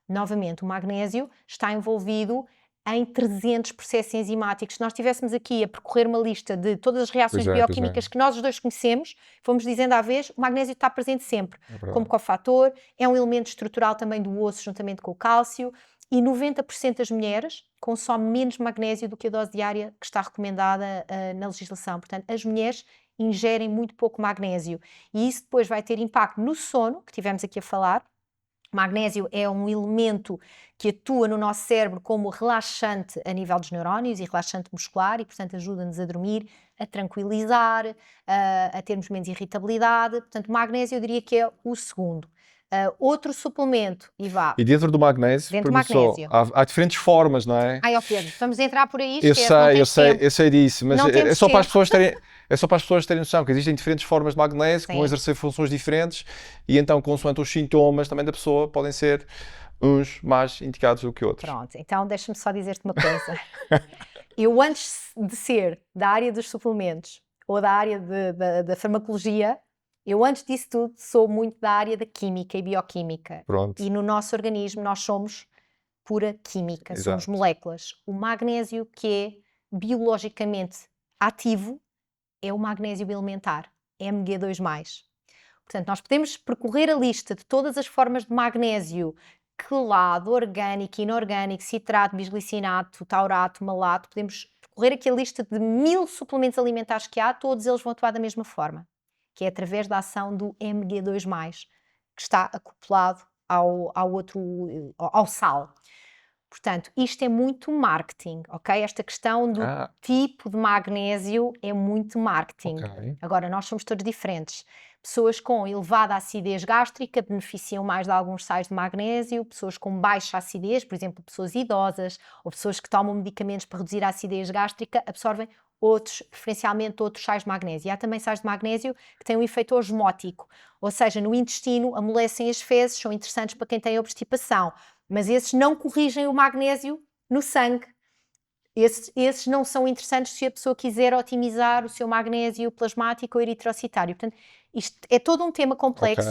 Novamente, o magnésio está envolvido em 300 processos enzimáticos. Se nós estivéssemos aqui a percorrer uma lista de todas as reações bioquímicas que nós os dois conhecemos, fomos dizendo à vez, o magnésio está presente sempre, como cofator, é um elemento estrutural também do osso juntamente com o cálcio, e 90% das mulheres consomem menos magnésio do que a dose diária que está recomendada na legislação. Portanto, as mulheres ingerem muito pouco magnésio, e isso depois vai ter impacto no sono, que tivemos aqui a falar. Magnésio é um elemento que atua no nosso cérebro como relaxante a nível dos neurónios e relaxante muscular e, portanto, ajuda-nos a dormir, a tranquilizar, a termos menos irritabilidade. Portanto, magnésio eu diria que é o segundo. Outro suplemento, E dentro do magnésio, dentro do magnésio. Há diferentes formas, não é? Ai, ó Pedro, vamos entrar por aí. Eu sei disso, mas é só para as pessoas terem... É só para as pessoas terem noção que existem diferentes formas de magnésio que vão exercer funções diferentes e então, consoante os sintomas também da pessoa, podem ser uns mais indicados do que outros. Pronto, então deixa-me só dizer-te uma coisa. Eu, antes de ser da área dos suplementos ou da área da farmacologia, eu, antes disso tudo, sou muito da área da química e bioquímica. Pronto. E no nosso organismo nós somos pura química, somos moléculas. O magnésio que é biologicamente ativo é o magnésio elementar, Mg2+. Portanto, nós podemos percorrer a lista de todas as formas de magnésio, quelado, orgânico, inorgânico, citrato, bisglicinato, taurato, malato. Podemos percorrer aqui a lista de 1000 suplementos alimentares que há, todos eles vão atuar da mesma forma, que é através da ação do Mg2+, que está acoplado ao sal. Portanto, isto é muito marketing, ok? Esta questão do tipo de magnésio é muito marketing. Agora, nós somos todos diferentes. Pessoas com elevada acidez gástrica beneficiam mais de alguns sais de magnésio, pessoas com baixa acidez, por exemplo, pessoas idosas ou pessoas que tomam medicamentos para reduzir a acidez gástrica, absorvem preferencialmente outros sais de magnésio. E há também sais de magnésio que têm um efeito osmótico, ou seja, no intestino amolecem as fezes, são interessantes para quem tem obstipação, mas esses não corrigem o magnésio no sangue. Esses não são interessantes se a pessoa quiser otimizar o seu magnésio plasmático ou eritrocitário. Portanto, isto é todo um tema complexo.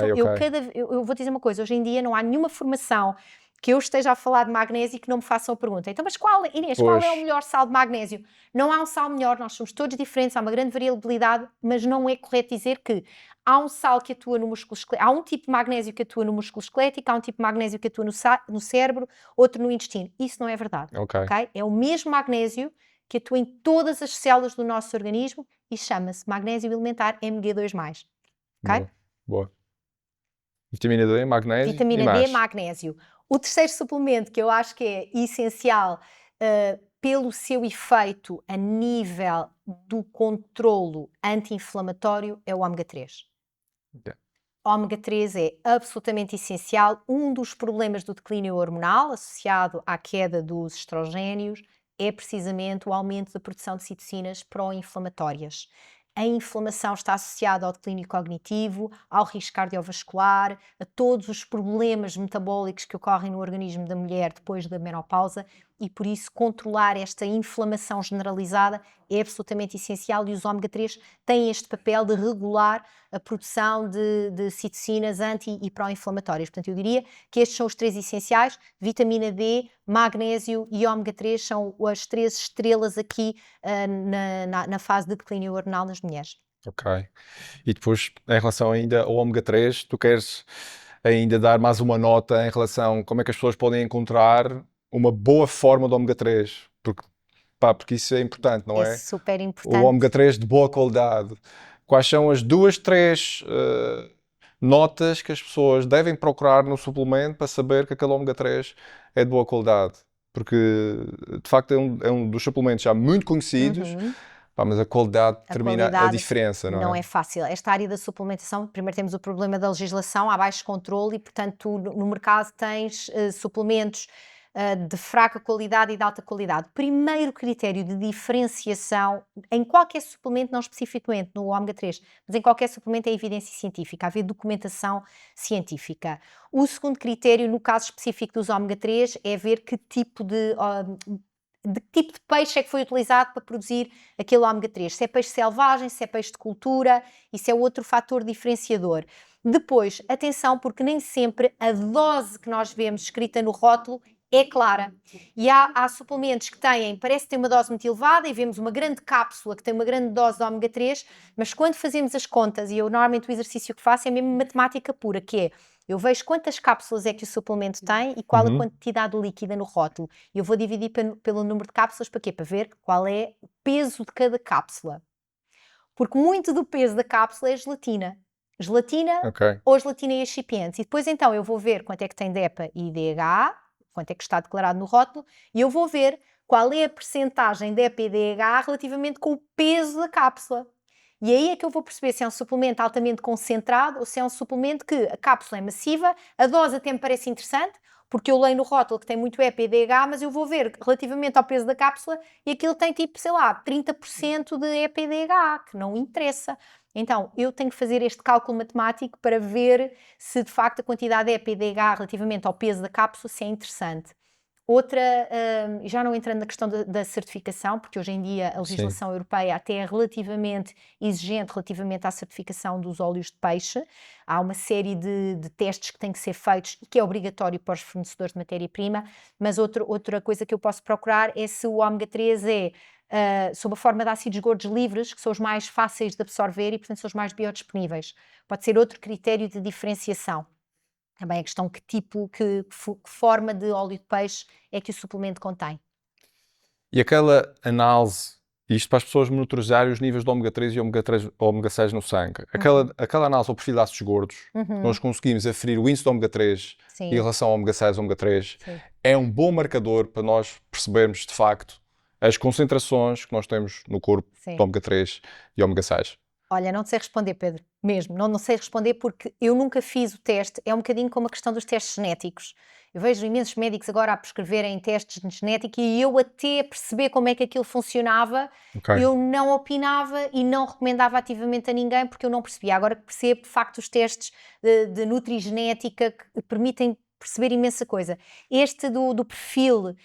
Eu vou dizer uma coisa, hoje em dia não há nenhuma formação que eu esteja a falar de magnésio que não me façam a pergunta. Então, mas Inês, qual é o melhor sal de magnésio? Não há um sal melhor, nós somos todos diferentes, há uma grande variabilidade, mas não é correto dizer que há um sal que atua no músculo esquelético, há um tipo de magnésio que atua no músculo esquelético, há um tipo de magnésio que atua no cérebro, outro no intestino. Isso não é verdade. Okay? É o mesmo magnésio que atua em todas as células do nosso organismo e chama-se magnésio elementar Mg2+. Okay? Boa. Vitamina D, magnésio Vitamina D, magnésio. O terceiro suplemento que eu acho que é essencial pelo seu efeito a nível do controlo anti-inflamatório é o ômega 3. O ômega 3 é absolutamente essencial. Um dos problemas do declínio hormonal associado à queda dos estrogénios é precisamente o aumento da produção de citocinas pró-inflamatórias. A inflamação está associada ao declínio cognitivo, ao risco cardiovascular, a todos os problemas metabólicos que ocorrem no organismo da mulher depois da menopausa e, por isso, controlar esta inflamação generalizada é absolutamente essencial e os ômega 3 têm este papel de regular a produção de citocinas anti- e pró-inflamatórias. Portanto, eu diria que estes são os três essenciais: vitamina D, magnésio e ômega 3 são as três estrelas aqui na fase de declínio hormonal nas mulheres. Ok. E depois, em relação ainda ao ômega 3, tu queres ainda dar mais uma nota em relação a como é que as pessoas podem encontrar uma boa forma de ômega 3? Porque isso é importante, não é? É super importante. O ômega 3 de boa qualidade. Quais são as 2, 3 notas que as pessoas devem procurar no suplemento para saber que aquele ômega 3 é de boa qualidade? Porque, de facto, é um dos suplementos já muito conhecidos, mas a qualidade determina a diferença, não é? Não é fácil. Esta área da suplementação, primeiro temos o problema da legislação, há baixo controle e, portanto, no mercado tens suplementos de fraca qualidade e de alta qualidade. Primeiro critério de diferenciação, em qualquer suplemento, não especificamente no ômega 3, mas em qualquer suplemento é evidência científica, haver documentação científica. O segundo critério, no caso específico dos ômega 3, é ver que tipo de peixe é que foi utilizado para produzir aquele ômega 3. Se é peixe selvagem, se é peixe de cultura, isso é outro fator diferenciador. Depois, atenção, porque nem sempre a dose que nós vemos escrita no rótulo é clara. E há suplementos que parece que têm uma dose muito elevada e vemos uma grande cápsula que tem uma grande dose de ômega 3, mas quando fazemos as contas, e eu normalmente o exercício que faço é mesmo matemática pura, que é, eu vejo quantas cápsulas é que o suplemento tem e qual a quantidade líquida no rótulo. E eu vou dividir pelo número de cápsulas para quê? Para ver qual é o peso de cada cápsula. Porque muito do peso da cápsula é gelatina. Gelatina ou gelatina e excipientes. E depois então eu vou ver quanto é que tem de EPA e DHA, quanto é que está declarado no rótulo, e eu vou ver qual é a percentagem de EPA e DHA relativamente com o peso da cápsula. E aí é que eu vou perceber se é um suplemento altamente concentrado ou se é um suplemento que a cápsula é massiva, a dose até me parece interessante, porque eu leio no rótulo que tem muito EPA e DHA, mas eu vou ver relativamente ao peso da cápsula e aquilo tem tipo, sei lá, 30% de EPA e DHA, que não interessa. Então, eu tenho que fazer este cálculo matemático para ver se de facto a quantidade de EPA e DHA relativamente ao peso da cápsula se é interessante. Outra, já não entrando na questão da certificação, porque hoje em dia a legislação europeia até é relativamente exigente relativamente à certificação dos óleos de peixe. Há uma série de testes que têm que ser feitos e que é obrigatório para os fornecedores de matéria-prima, mas outra coisa que eu posso procurar é se o ômega 3 é sob a forma de ácidos gordos livres, que são os mais fáceis de absorver e, portanto, são os mais biodisponíveis. Pode ser outro critério de diferenciação. Também a questão que forma de óleo de peixe é que o suplemento contém. E aquela análise, isto para as pessoas monitorizarem os níveis de ômega 3 e ômega 6 no sangue, aquela análise ao perfil de ácidos gordos, nós conseguimos aferir o índice de ômega 3 em relação ao ômega 6 e ômega 3, é um bom marcador para nós percebermos de facto as concentrações que nós temos no corpo de ômega 3 e ômega 6. Olha, não sei responder, Pedro. mesmo, não sei responder porque eu nunca fiz o teste, é um bocadinho como a questão dos testes genéticos. Eu vejo imensos médicos agora a prescreverem testes de genética e eu até perceber como é que aquilo funcionava, Ok, eu não opinava e não recomendava ativamente a ninguém porque eu não percebia. Agora que percebo, de facto, os testes de nutrigenética que permitem perceber imensa coisa. Este do perfil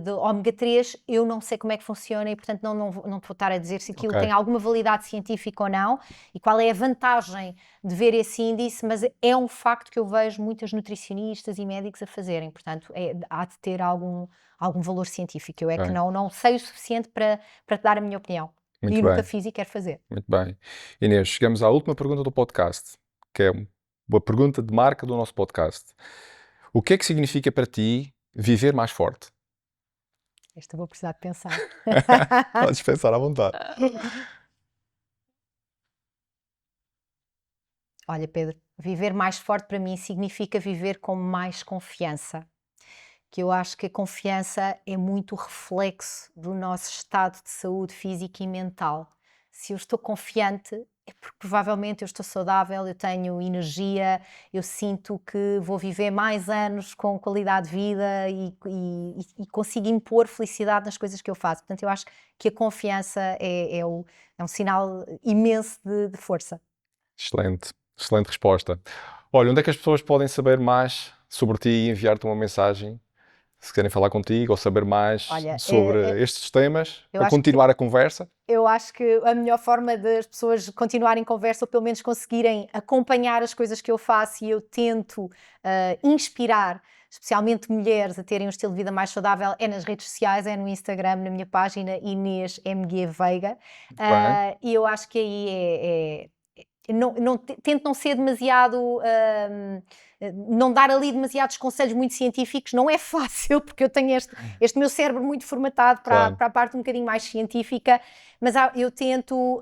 de ômega 3, eu não sei como é que funciona e, portanto, não te vou estar a dizer se aquilo ok, tem alguma validade científica ou não e qual é a vantagem de ver esse índice, mas é um facto que eu vejo muitas nutricionistas e médicos a fazerem, portanto, há de ter algum valor científico. Eu é que ok. não sei o suficiente para te dar a minha opinião. Muito E nunca bem, fiz e quero fazer. muito bem. Inês, chegamos à última pergunta do podcast, que é uma pergunta de marca do nosso podcast. O que é que significa para ti viver mais forte? Esta vou precisar de pensar. Podes pensar à vontade. Olha, Pedro, viver mais forte para mim significa viver com mais confiança. Que eu acho que a confiança é muito reflexo do nosso estado de saúde física e mental. Se eu estou confiante, é porque provavelmente eu estou saudável, eu tenho energia, eu sinto que vou viver mais anos com qualidade de vida e consigo impor felicidade nas coisas que eu faço. Portanto, eu acho que a confiança é um sinal imenso de força. Excelente, excelente resposta. Olha, onde é que as pessoas podem saber mais sobre ti e enviar-te uma mensagem, se querem falar contigo ou saber mais Olha, sobre estes temas, eu para acho que continuar a conversa? Eu acho que a melhor forma das pessoas continuarem conversa ou pelo menos conseguirem acompanhar as coisas que eu faço e eu tento inspirar, especialmente mulheres, a terem um estilo de vida mais saudável, é nas redes sociais, é no Instagram, na minha página Inês MG Veiga. Muito bem, E eu acho que aí tento não ser demasiado. Não dar ali demasiados conselhos muito científicos, não é fácil, porque eu tenho este meu cérebro muito formatado para claro. a parte um bocadinho mais científica, mas eu tento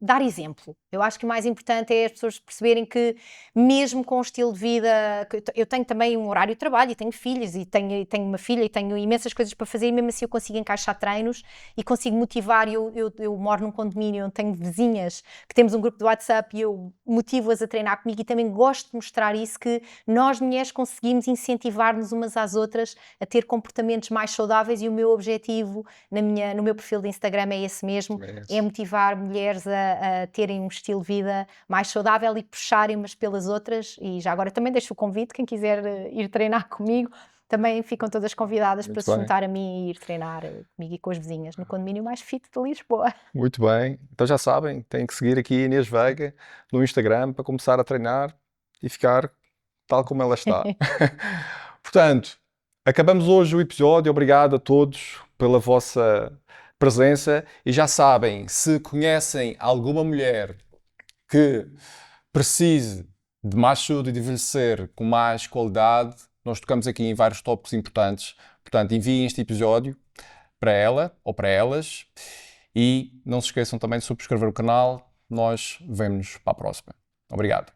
dar exemplo. Eu acho que o mais importante é as pessoas perceberem que, mesmo com o estilo de vida, eu tenho também um horário de trabalho e tenho filhos e tenho uma filha e tenho imensas coisas para fazer e mesmo assim eu consigo encaixar treinos e consigo motivar. Eu moro num condomínio onde tenho vizinhas que temos um grupo de WhatsApp e eu motivo-as a treinar comigo e também gosto de mostrar isso, que nós mulheres conseguimos incentivar-nos umas às outras a ter comportamentos mais saudáveis e o meu objetivo no meu perfil de Instagram é esse mesmo, é motivar mulheres a terem um estilo de vida mais saudável e puxarem umas pelas outras. E já agora também deixo o convite, quem quiser ir treinar comigo, também ficam todas convidadas para Muito se bem, juntar a mim e ir treinar comigo e com as vizinhas no condomínio mais fit de Lisboa. muito bem. Então já sabem, têm que seguir aqui a Inês Veiga no Instagram para começar a treinar e ficar tal como ela está. Portanto, acabamos hoje o episódio. Obrigado a todos pela vossa presença e já sabem, se conhecem alguma mulher que precise de mais saúde e de envelhecer com mais qualidade, nós tocamos aqui em vários tópicos importantes. Portanto, enviem este episódio para ela ou para elas e não se esqueçam também de subscrever o canal. Nós vemo-nos para a próxima. Obrigado.